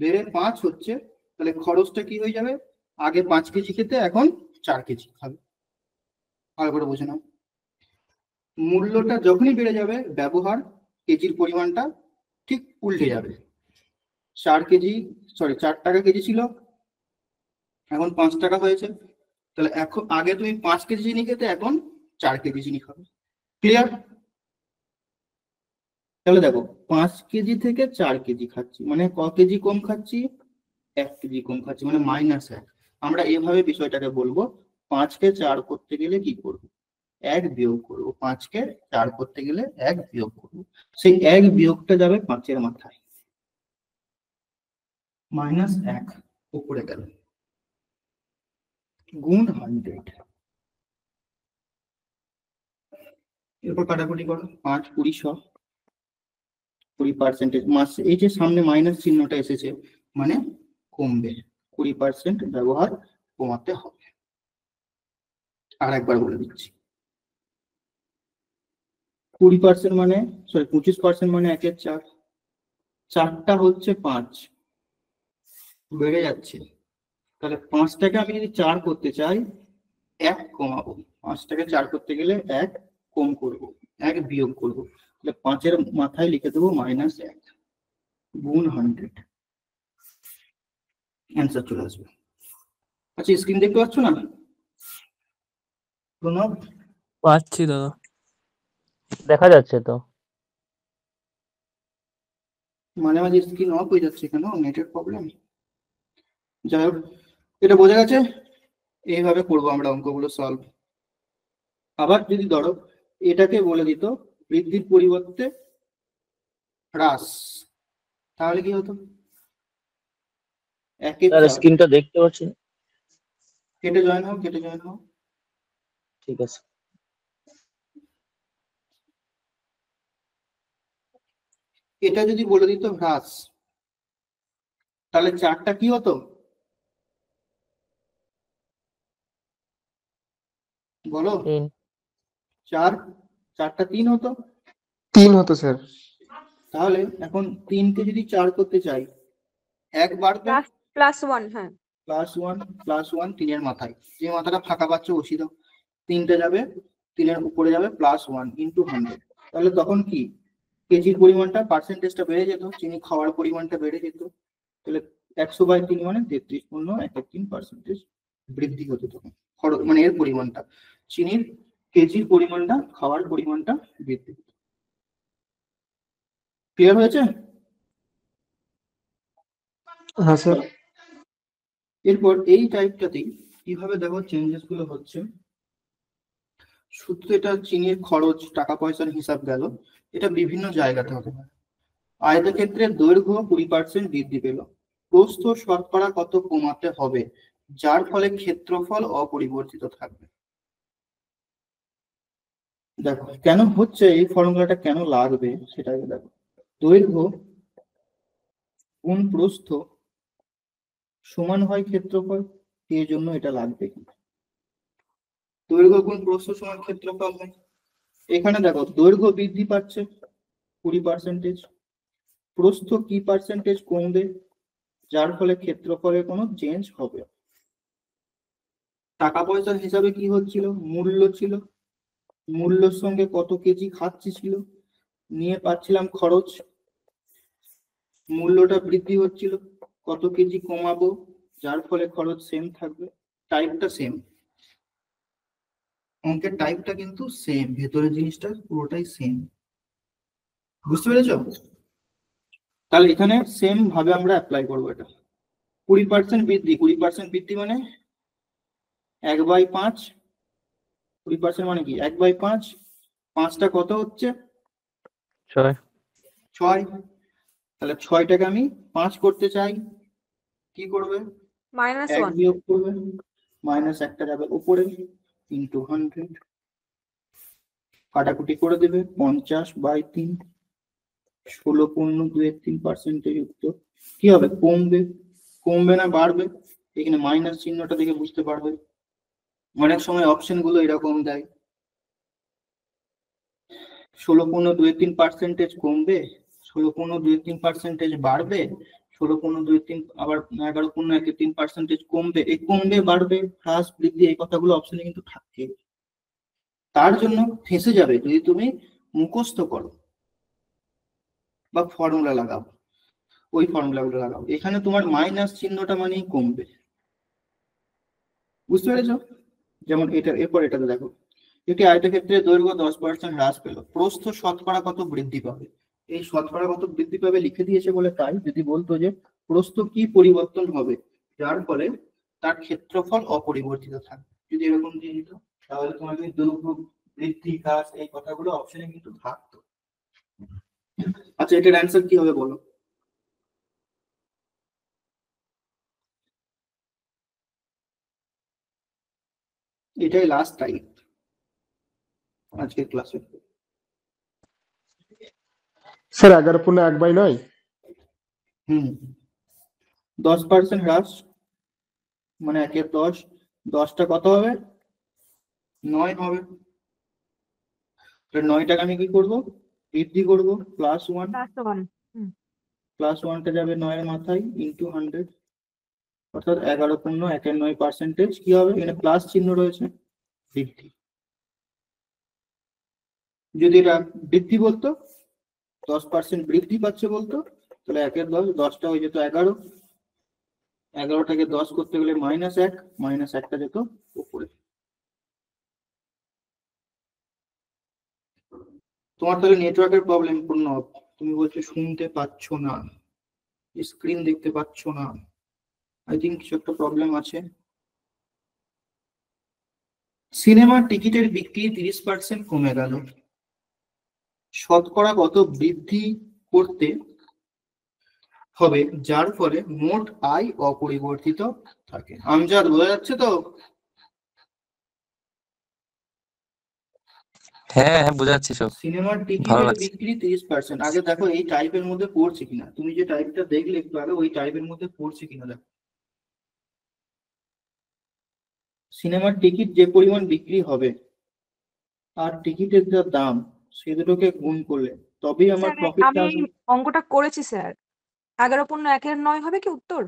বেড়ে 5 হচ্ছে, তাহলে খরচটা কি হয়ে যাবে? আগে 5 কেজি খেতে এখন 4 কেজি খাবে। ভালো করে বুঝে নাও। মূল্যটা যখনই বেড়ে যাবে, ব্যবহার কেজির পরিমাণটা ঠিক উল্টে যাবে। 4 টাকা কেজি ছিল, এখন 5 টাকা হয়েছে, তাহলে এখন আগে তুমি 5 কেজি চিনি খেতে, এখন 4 কেজি চিনি খাবে। ক্লিয়ার? তাহলে দেখো 5 কেজি থেকে 4 কেজি খাচ্ছি, মানে ক কেজি কম খাচ্ছি? 1 কেজি কম খাচ্ছি, মানে -1। আমরা এভাবে বিষয়টাকে বলবো, 5 কে 4 করতে গেলে কি করব? 1 বিয়োগ করবো। 5 কে 4 করতে গেলে 1 বিয়োগ করবো। সেই 1 বিয়োগটা যাবে 5 এর মাথায়, -1 উপরে গেল, গুণ 100। এরপর কাটাকুটি করো, 5 20 20%। মাস এই যে সামনে মাইনাস চিহ্নটা এসেছে, মানে কমবে, 20% ব্যবহার কমাতে হবে। আর একবার বলে দিচ্ছি, 20% মানে 25% মানে 1 এর 4, 4টা হচ্ছে 5, বেড়ে যাচ্ছে। তাহলে 5টাকে আমি যদি 4 করতে চাই, 1 কমাবো। 5টাকে 4 করতে গেলে 1 কম করব, 1 বিয়োগ করব। তাহলে 5 এর মাথায় লিখে দেবো -1 গুণ 100, অ্যান্সার চলে আসবে। আচ্ছা, স্ক্রিন দেখতে পাচ্ছ না প্রণব? পাচ্ছি দাদা। দেখা যাচ্ছে তো। মাঝে মাঝে স্ক্রিন অফ হয়ে যাচ্ছে, কেন? নেটের প্রবলেম। যাই হোক, এটা বোঝা গেছে। এইভাবে করবো আমরা অঙ্কগুলো সলভ। আবার যদি ধরো এটাকে বলে দিত বৃদ্ধির পরিবর্তে হ্রাস, তাহলে কি হতো? 1 এর স্যার 4, স্ক্রিনটা দেখতে পাচ্ছি না। কেটে জয়েন হও, কেটে জয়েন হও। ঠিক আছে। এটা যদি বলে দিত হ্রাস, তাহলে 4টা কি হতো? বলো। 3 4টা 3 হতো। 3 হতো স্যার। তাহলে এখন 3কে যদি 4 করতে চাই, 1 বাড়বে, +1, হ্যাঁ। +1 3 এর মাথায়, যে মাথাটা ফাঁকা পাচ্ছ বসিয়ে দাও। 3টে যাবে, 3 এর উপরে যাবে +1 × 100। তাহলে তখন কি কেজির পরিমাণটা, পার্সেন্টেজটা বেড়ে যেত, চিনি খাওয়ার পরিমাণটা বেড়ে যেত। তাহলে 100/3 মানে 33.13% বৃদ্ধি হতো তখন খরচ, মানে এর পরিমাণটা, চিনির কেজির পরিমাণটা, খাওয়ার পরিমাণটা বৃদ্ধি হতো। ক্লিয়ার হয়েছে? হ্যাঁ স্যার। এরপর এই টাইপটাতেই কিভাবে দেখো চেঞ্জেস গুলো হচ্ছে। শুধু এটা চিনির খরচ, টাকা পয়সার হিসাব গেল, এটা বিভিন্ন জায়গাতে হতে পারে। আয়তক্ষেত্রের দৈর্ঘ্য 20% বৃদ্ধি পেল, প্রস্থ শতকরা কত কমাতে হবে যার ফলে ক্ষেত্রফল অপরিবর্তিত থাকবে? দেখো কেন হচ্ছে, এই ফর্মুলাটা কেন লাগবে সেটা দেখো। দৈর্ঘ্য গুণ প্রস্থ সমান হয় ক্ষেত্রফল, এই জন্য এটা লাগবে। দৈর্ঘ্য গুণ প্রস্থ সমান ক্ষেত্রফল হয়। এখানে দেখো দৈর্ঘ্য বৃদ্ধি পাচ্ছে 20%, প্রস্থ কি পার্সেন্টেজ কমবে, যার ফলে ক্ষেত্রফলে কোনো চেঞ্জ হবে। টাকা পয়সার হিসাবে কি হচ্ছিল? মূল্য ছিল, মূল্যের সঙ্গে কত কেজি খাচ্ছি ছিল, নিয়ে পাচ্ছিলাম খরচ, মূল্যটা বৃদ্ধি হচ্ছিল, কত কেজি কমাবো, যার ফলে খরচ সেম থাকবে। টাইপটা সেম, অঙ্কের টাইপটা কিন্তু সেম, ভেতরের জিনিসটা পুরোটাই সেম। বুঝতে পেরেছ? তাহলে এখানে সেম ভাবে আমরা অ্যাপ্লাই করবো এটা। 20% বৃদ্ধি, 20% বৃদ্ধি মানে 1/5, 20% মানে কি 1/5, 5টা কত হচ্ছে? 6। তাহলে 6টাকে আমি 5 করতে চাই, কি করবে? 1 -1, বিয়োগ করবে, -1টা যাবে উপরে, × 100, কাটাকুটি করে দেবে, 50/3, 16.23% উত্তর। কি হবে? কমবে। কমবে না বাড়বে? এখানে মাইনাস চিহ্নটা দেখে বুঝতে পারবে। অনেক সময় অপশন গুলো এরকম দেয়, 16.23% কমবে 16.23% বাড়বে, 16.23 আবার 11.13% কমবে, এই কমবে বাড়বে হ্রাস বৃদ্ধি এই কথাগুলো অপশনে কিন্তু থাকে। তার জন্য ফেঁসে যাবে যদি তুমি মুখস্থ করো বা ফর্মুলা লাগাও, ওই ফর্মুলাগুলো লাগাও। এখানে তোমার মাইনাস চিহ্নটা মানেই কমবে, বুঝতে পেরেছো? যেমন এটা, এরপর এটাতে দেখো, একটি আয়তক্ষেত্রের দৈর্ঘ্য 10% হ্রাস পেল, প্রস্থ শতকরা কত বৃদ্ধি পাবে? এই শতকরা কত বৃদ্ধি পাবে লিখে দিয়েছে বলে তাই, যদি বলতো যে প্রস্থ কি পরিবর্তন হবে যার ফলে তার ক্ষেত্রফল অপরিবর্তিত থাকবে, যদি এরকম দিয়ে দিত তাহলে তোমার কিন্তু দৈর্ঘ্য বৃদ্ধি হ্রাস এই কথাগুলো অপশনে কিন্তু থাকতো। আচ্ছা, এটার অ্যান্সার কি হবে বলো? এটাই লাস্ট টাইপ আজকের ক্লাসে। স্যার 11/1/9। 10% হ্রাস মানে 1/10, 10টা কত হবে? 9 হবে। 9টাকে আমি কি করবো? বৃদ্ধি করবো, +1, +1 +1টা যাবে 9 এর মাথায় ইন্টু 100, অর্থাৎ 11.1/9% কি হবে? এখানে প্লাস চিহ্ন রয়েছে, বৃদ্ধি। যদি এটা বৃদ্ধি বলতো, 10% বৃদ্ধি পাচ্ছে বলতো, তাহলে 1/10, 10টা হয়ে যেত 11, 11টাকে 10 করতে গেলে -1, -1টা যেত উপরে। তোমার তাহলে নেটওয়ার্কের প্রবলেম পূর্ণ, তুমি বলছো শুনতে পাচ্ছ না, স্ক্রিন দেখতে পাচ্ছ না, আই থিঙ্ক কিছু একটা প্রবলেম আছে। সিনেমার টিকিটের বিক্রি 30% কমে গেল, শতকরা কত বৃদ্ধি করতে হবে যার ফলে মোট আয় অপরিবর্তিত থাকে? আমজাদ, বোঝা যাচ্ছে তো? হ্যাঁ হ্যাঁ বোঝাচ্ছি সব। সিনেমার ভালো টিকিটের লাগছে। বিক্রি 30%, আগে দেখো এই টাইপের মধ্যে পড়ছে কিনা, তুমি যে টাইপটা দেখলে একটু আগে ওই টাইপের মধ্যে পড়ছে কিনা দেখো। সিনেমার টিকিট যে পরিমাণ বিক্রি হবে আর টিকিটের যা দাম, সে দুটোকে গুণ করলে তবেই আমার স্যার প্রফিটটা আমি আসবে। অঙ্কটা করেছি স্যার। 11/1/9 হবে কি উত্তর?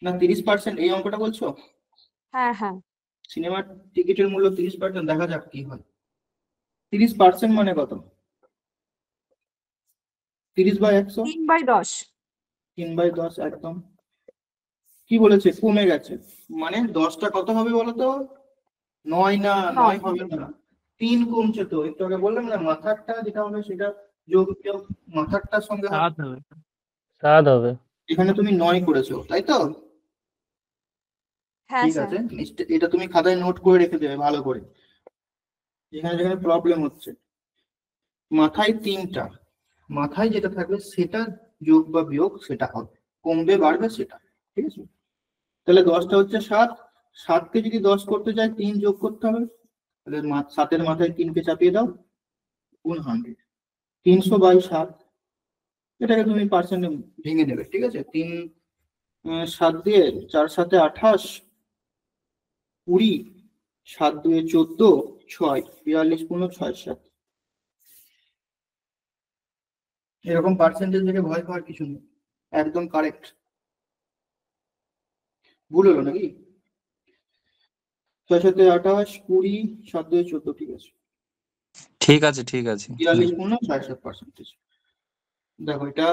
না, 30% এই অঙ্কটা বলছো? হ্যাঁ হ্যাঁ। সিনেমার টিকিটের মূল্য 30%, দেখা যাক কি হয়। 30% মানে কত? 30/100, 3/10। 3/10 একদম। কি বলেছে? কমে গেছে, মানে 10টা কত হবে বলো তো? 9 না, 9 হবে না, 3 কমছে তো। একটু আগে বললাম না, মাথারটা যেটা হবে সেটা যোগ যোগ মাথারটার সঙ্গে হবে। 7 হবে। 7 হবে। এখানে তুমি 9 করেছো তাই তো? হ্যাঁ ঠিক স্যার। আছে, এটা তুমি খাতায় নোট করে রেখে দেবে ভালো করে। যেখানে যেখানে প্রবলেম হচ্ছে, মাথায় 3টা, মাথায় যেটা থাকবে সেটা যোগ বা বিয়োগ সেটা হবে, কমবে বাড়বে সেটা, ঠিক আছে? তাহলে 10টা হচ্ছে 7, 7কে যদি 10 করতে চাই 3 যোগ করতে হবে, তাহলে 7-এর মাথায় 3কে চাপিয়ে দাও, গুণ 100, 300/7। এটাকে তুমি পার্সেন্টে ভেঙে নেবে, ঠিক আছে? 3 7 দিয়ে 4 7 28, 20, 7 2 14, 6 42 15 6 7। এরকম পার্সেন্টেজ দেখে ভয় পাওয়ার কিছু নেই, একদম কারেক্ট। ভুল হলো নাকি? 6 7 28, 20, 7 2 14, ঠিক আছে। ঠিক আছে ঠিক আছে। 42 15 6 7%। দেখো এটা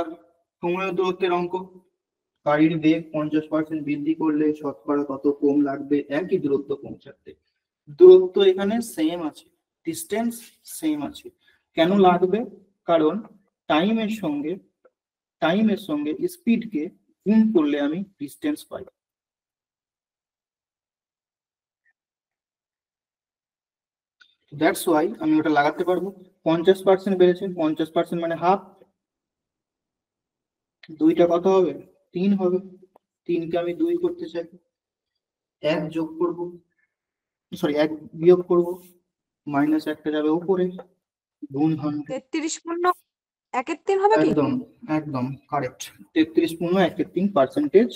সময় দূরত্বের অঙ্ক, গাড়ির বেগ 50% বৃদ্ধি করলে শতকরা কত কম লাগবে একই দূরত্ব পৌঁছাতে? দূরত্ব এখানে সেম আছে, ডিস্টেন্স সেম আছে, কেন লাগবে? কারণ টাইমের সঙ্গে স্পিডকে গুণ করলে আমি ডিস্টেন্স পাই। দ্যাটস ওয়াই আমি ওটা লাগাতে পারবো। 50% বেড়েছে, 50% মানে হাফ, 2টা কত হবে? 3 হবে, 3কে আমি 2 করতে চাই, 1 যোগ করবো, সরি 1 বিয়োগ করবো, -1টা যাবে উপরে, গুণ 100। 33/1/3 হবে কি? একদম একদম কারেক্ট, 33/1/3%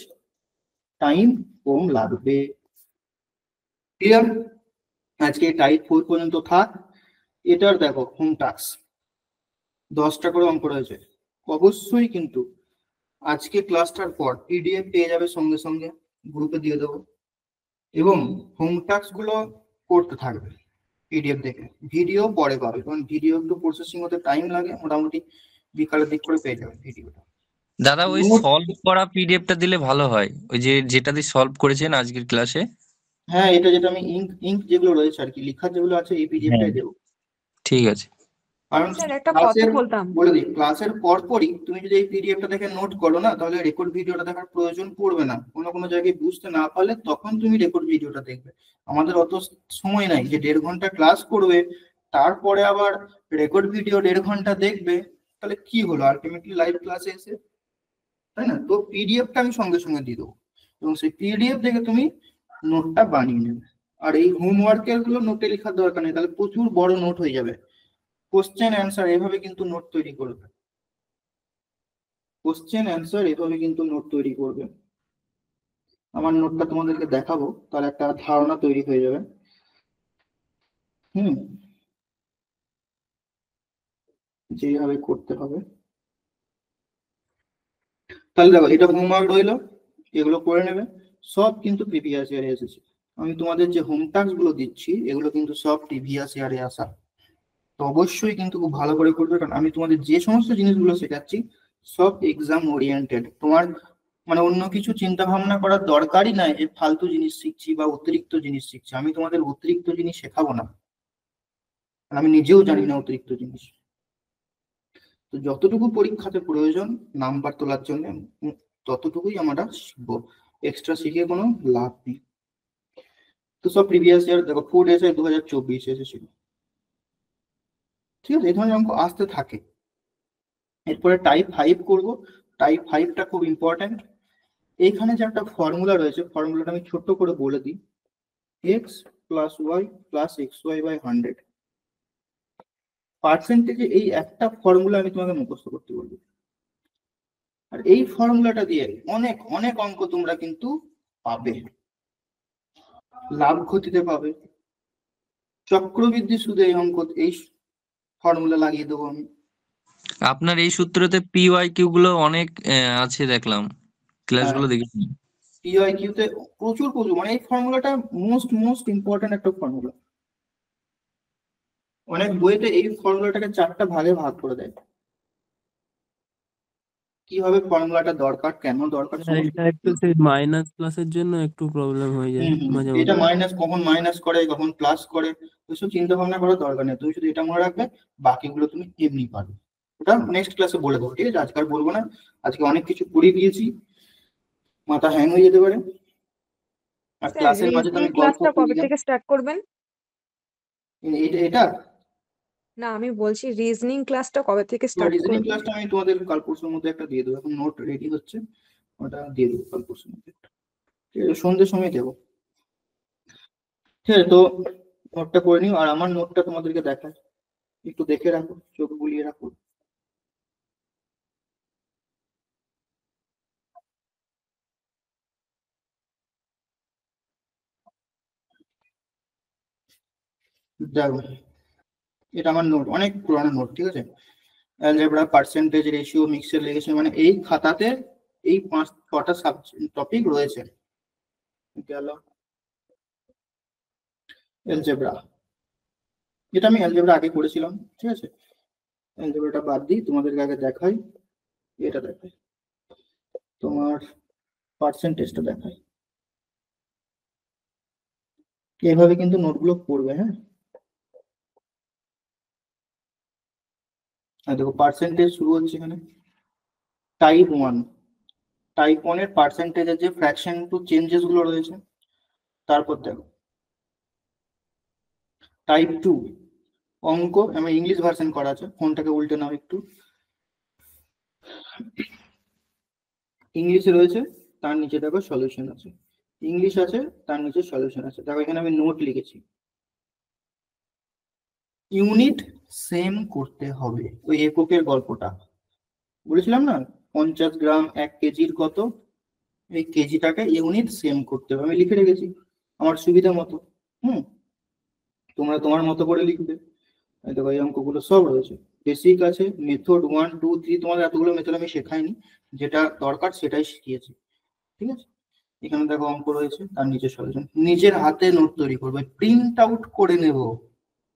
টাইম কম লাগবে। ক্লিয়ার? আজকে টাইপ 4 পর্যন্ত থাক। এটার দেখো হোম টাস্ক 10টা করে অঙ্ক রয়েছে, অবশ্যই কিন্তু আজকে ক্লাসটার পর পিডিএফ পেয়ে যাবে সঙ্গে সঙ্গে, গ্রুপে দিয়ে দেবো, এবং হোম টাস্ক গুলো করতে থাকবে পিডিএফ দেখে। ভিডিও পরে পাবে, কারণ ভিডিও একটু প্রসেসিং হতে টাইম লাগে, মোটামুটি বিকালের দিক করে পেয়ে যাবে ভিডিওটা। দাদা ওই নোট, সলভ করা পিডিএফটা দিলে ভালো হয়, ওই যে যেটা দিয়ে সলভ করেছেন আজকের ক্লাসে। হ্যাঁ এটা যেটা আমি ইঙ্ক যেগুলো রয়েছে আর কি, লেখা যেগুলো আছে এই হ্যাঁ পিডিএফটাই দেবো। ঠিক আছে। কারণ স্যার একটা কথা ক্লাসের, বলতাম। বলে দিই, ক্লাসের পরপরই তুমি যদি এই পিডিএফটা দেখে নোট করো না, তাহলে রেকর্ড ভিডিওটা দেখার প্রয়োজন পড়বে না। কোনো কোনো জায়গায় বুঝতে না পারলে তখন তুমি রেকর্ড ভিডিওটা দেখবে। আমাদের অত সময় নাই যে 1.5 ঘন্টা ক্লাস করবে, তারপরে আবার রেকর্ড ভিডিও 1.5 ঘন্টা দেখবে, তাহলে কি হলো আলটিমেটলি লাইভ ক্লাসে এসে, তাই না? তো পিডিএফটা আমি সঙ্গে সঙ্গে দিয়ে দেবো, এবং সেই পিডিএফ দেখে তুমি নোটটা বানিয়ে নেবে। আর এই হোমওয়ার্কের গুলো নোটে লেখার দরকার নেই, তাহলে প্রচুর বড় নোট হয়ে যাবে। কোশ্চেন অ্যান্সার এভাবে কিন্তু নোট তৈরি করবে, কোশ্চেন অ্যান্সার এভাবে কিন্তু নোট তৈরি করবে। আমার নোটটা তোমাদেরকে দেখাবো, তাহলে একটা ধারণা তৈরি হয়ে যাবে। যেভাবে করতে হবে, তাহলে দেখো এটা হোমওয়ার্ক রইলো, এগুলো করে নেবে। সব কিন্তু প্রিভিয়াস ইয়ারে এসেছে। আমি তোমাদের যে হোম টাস্ক গুলো দিচ্ছি এগুলো কিন্তু সব প্রিভিয়াস ইয়ারে আসা। তো অবশ্যই কিন্তু খুব ভালো করে করবে, কারণ আমি তোমাদের যে সমস্ত জিনিসগুলো শেখাচ্ছি সব এক্সাম ওরিয়েন্টেড। তোমার মানে অন্য কিছু চিন্তা ভাবনা করার দরকারই নাই যে ফালতু জিনিস শিখছি বা অতিরিক্ত জিনিস শিখছি। আমি তোমাদের অতিরিক্ত জিনিস শেখাবো না, আমি নিজেও জানি না অতিরিক্ত জিনিস। তো যতটুকু পরীক্ষাতে প্রয়োজন নাম্বার তোলার জন্য, ততটুকুই আমরা শিখবো, এক্সট্রা শিখে কোনো লাভ নেই। তো সব প্রিভিয়াস ইয়ার দেখো, ফুড এসে 2024 এসেছিল, ঠিক আছে? এই ধরনের অঙ্ক আসতে থাকে। এরপরে টাইপ 5 করব। টাইপ 5টা খুব ইম্পর্টেন্ট। এইখানে যে একটা ফর্মুলা রয়েছে, ফর্মুলাটা আমি ছোট্ট করে বলে দিই। x plus Y plus xy by 100 পার্সেন্টেজে, এই একটা ফর্মুলা আমি তোমাকে মুখস্থ করতে বলবো। আর এই ফর্মুলাটা দিয়ে অনেক অনেক অঙ্ক তোমরা কিন্তু পাবে, লাভ ক্ষতিতে পাবে, চক্রবৃদ্ধি সুদে এই অঙ্ক, এই ফর্মুলা লাগিয়ে দেবো আমি। আপনার এই সূত্রতে পিওয়াইকিউ গুলো অনেক আছে দেখলাম, ক্লাসগুলো দেখেছি। PYQ তে প্রচুর প্রচুর, মানে এই ফর্মুলাটা মোস্ট ইম্পর্টেন্ট একটা ফর্মুলা। অনেক বইতে এই ফর্মুলাটাকে 4টা ভাগে ভাগ করে দেয়, কিভাবে ফর্মুলাটা দরকার, কেন দরকার, সমস্ত এটা একটু সেই মাইনাস প্লাসের জন্য একটু প্রবলেম হয়ে যায় মাঝে এটা মাঝে। মাইনাস, কখন মাইনাস করে কখন প্লাস করে, ওইসব চিন্তা ভাবনা করার দরকার নেই। তুমি শুধু এটা মনে রাখবে, বাকিগুলো তুমি এমনি পারবে। ওটা নেক্সট ক্লাসে বলে দেবো, ঠিক আছে? আজকে আর বলবো না, আজকে অনেক কিছু পড়িয়ে দিয়েছি, মাথা হ্যাং হয়ে যেতে পারে। আর স্যার ক্লাসের মাঝে তো রিজনিং আমি গল্প ক্লাসটা কবে করি না। থেকে স্টার্ট করবেন? এটা না আমি বলছি রিজনিং ক্লাসটা কবে থেকে স্টার্ট রিজনিং করবেন? ক্লাসটা আমি তোমাদের কাল পরশুর মধ্যে একটা দিয়ে দেবো, এখন নোট রেডি হচ্ছে, ওটা দিয়ে দেবো কাল পরশুর মধ্যে একটা। ঠিক আছে, সন্ধ্যের সময় দেবো। ঠিক আছে, তো নোটটা করে নিও। আর আমার নোটটা তোমাদেরকে দেখায়, একটু দেখে রাখো, চোখ বুলিয়ে রাখো। দেখো, এটা আমার নোট, অনেক পুরানো নোট, ঠিক আছে? অ্যালজেব্রা, পার্সেন্টেজ, রেশিও, মিক্সচার লেগেছে, মানে এই খাতাতে এই 5-6টা টপিক রয়েছে। গেল অ্যালজেব্রা, যেটা আমি অ্যালজেব্রা আগে করেছিলাম, ঠিক আছে? অ্যালজেব্রাটা বাদ দিই, তোমাদেরকে আগে দেখাই, এটা দেখাই, তোমার পার্সেন্টেজটা দেখাই। এভাবে কিন্তু নোটগুলো পড়বে, হ্যাঁ? আর দেখো পার্সেন্টেজ শুরু হচ্ছে এখানে, টাইপ 1। টাইপ 1 এর পার্সেন্টেজের যে ফ্র্যাকশন টু চেঞ্জেস গুলো রয়েছে, তারপর দেখো টাইপ 2 অঙ্ক, আমার ইংলিশ ভার্সন করা আছে, ফোনটাকে উল্টে নাও একটু। ইংলিশে রয়েছে, তার নিচে দেখো সলিউশন আছে, ইংলিশ আছে, তার নিচে সলিউশন আছে। দেখো এখানে আমি নোট লিখেছি, ইউনিট সেম করতে হবে। ওই এককের গল্পটা বলেছিলাম না, 50 গ্রাম 1 কেজির কত, এই কেজিটাকে ইউনিট সেম করতে হবে, আমি লিখে রেখেছি আমার সুবিধা মতো। তোমরা তোমার মতো করে লিখবে। এই দেখো এই অঙ্কগুলো সব রয়েছে, বেসিক আছে, মেথড 1 2 3, তোমাদের এতগুলো মেথড আমি শেখাইনি, যেটা দরকার সেটাই শিখিয়েছি। ঠিক আছে, এখানে দেখো অঙ্ক রয়েছে, তার নিচে সলিউশন। নিজের হাতে নোট তৈরি করবে, প্রিন্ট আউট করে নেব,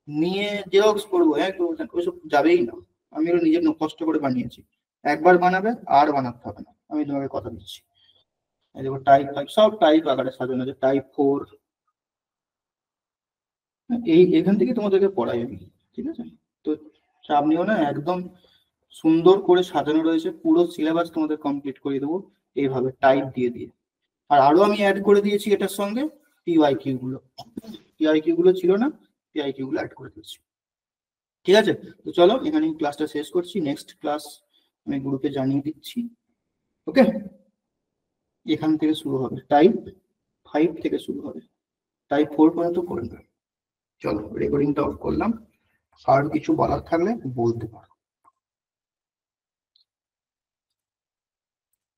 নিয়ে জেরক্স করবো, হ্যাঁ ওইসব যাবেই না। আমি ওটা নিজের কষ্ট করে বানিয়েছি, একবার বানাবে আর বানাতে হবে না, আমি তোমাকে কথা দিচ্ছি। এই দেখো টাইপ 5, সব টাইপ আকারে সাজানো আছে, টাইপ 4, এখান থেকে তোমাদেরকে পড়াই আমি। ঠিক আছে, তো চাপ নিও না, একদম সুন্দর করে সাজানো রয়েছে, পুরো সিলেবাস তোমাদের কমপ্লিট করে দেবো এইভাবে টাইপ দিয়ে দিয়ে। আর আরো আমি অ্যাড করে দিয়েছি এটার সঙ্গে পিওয়াইকিউ গুলো, পিওয়াইকিউ গুলো ছিল না, পিওয়াইকিউ গুলো অ্যাড করে দিয়েছি। ঠিক আছে, তো চলো এখানে ক্লাসটা শেষ করছি, নেক্সট ক্লাস আমি গ্রুপে জানিয়ে দিচ্ছি। ওকে, এখান থেকে শুরু হবে, টাইপ 5 থেকে শুরু হবে, টাইপ 4 পর্যন্ত করে নেবে। চলো রেকর্ডিংটা অফ করলাম, আর কিছু বলার থাকলে বলতে পারো।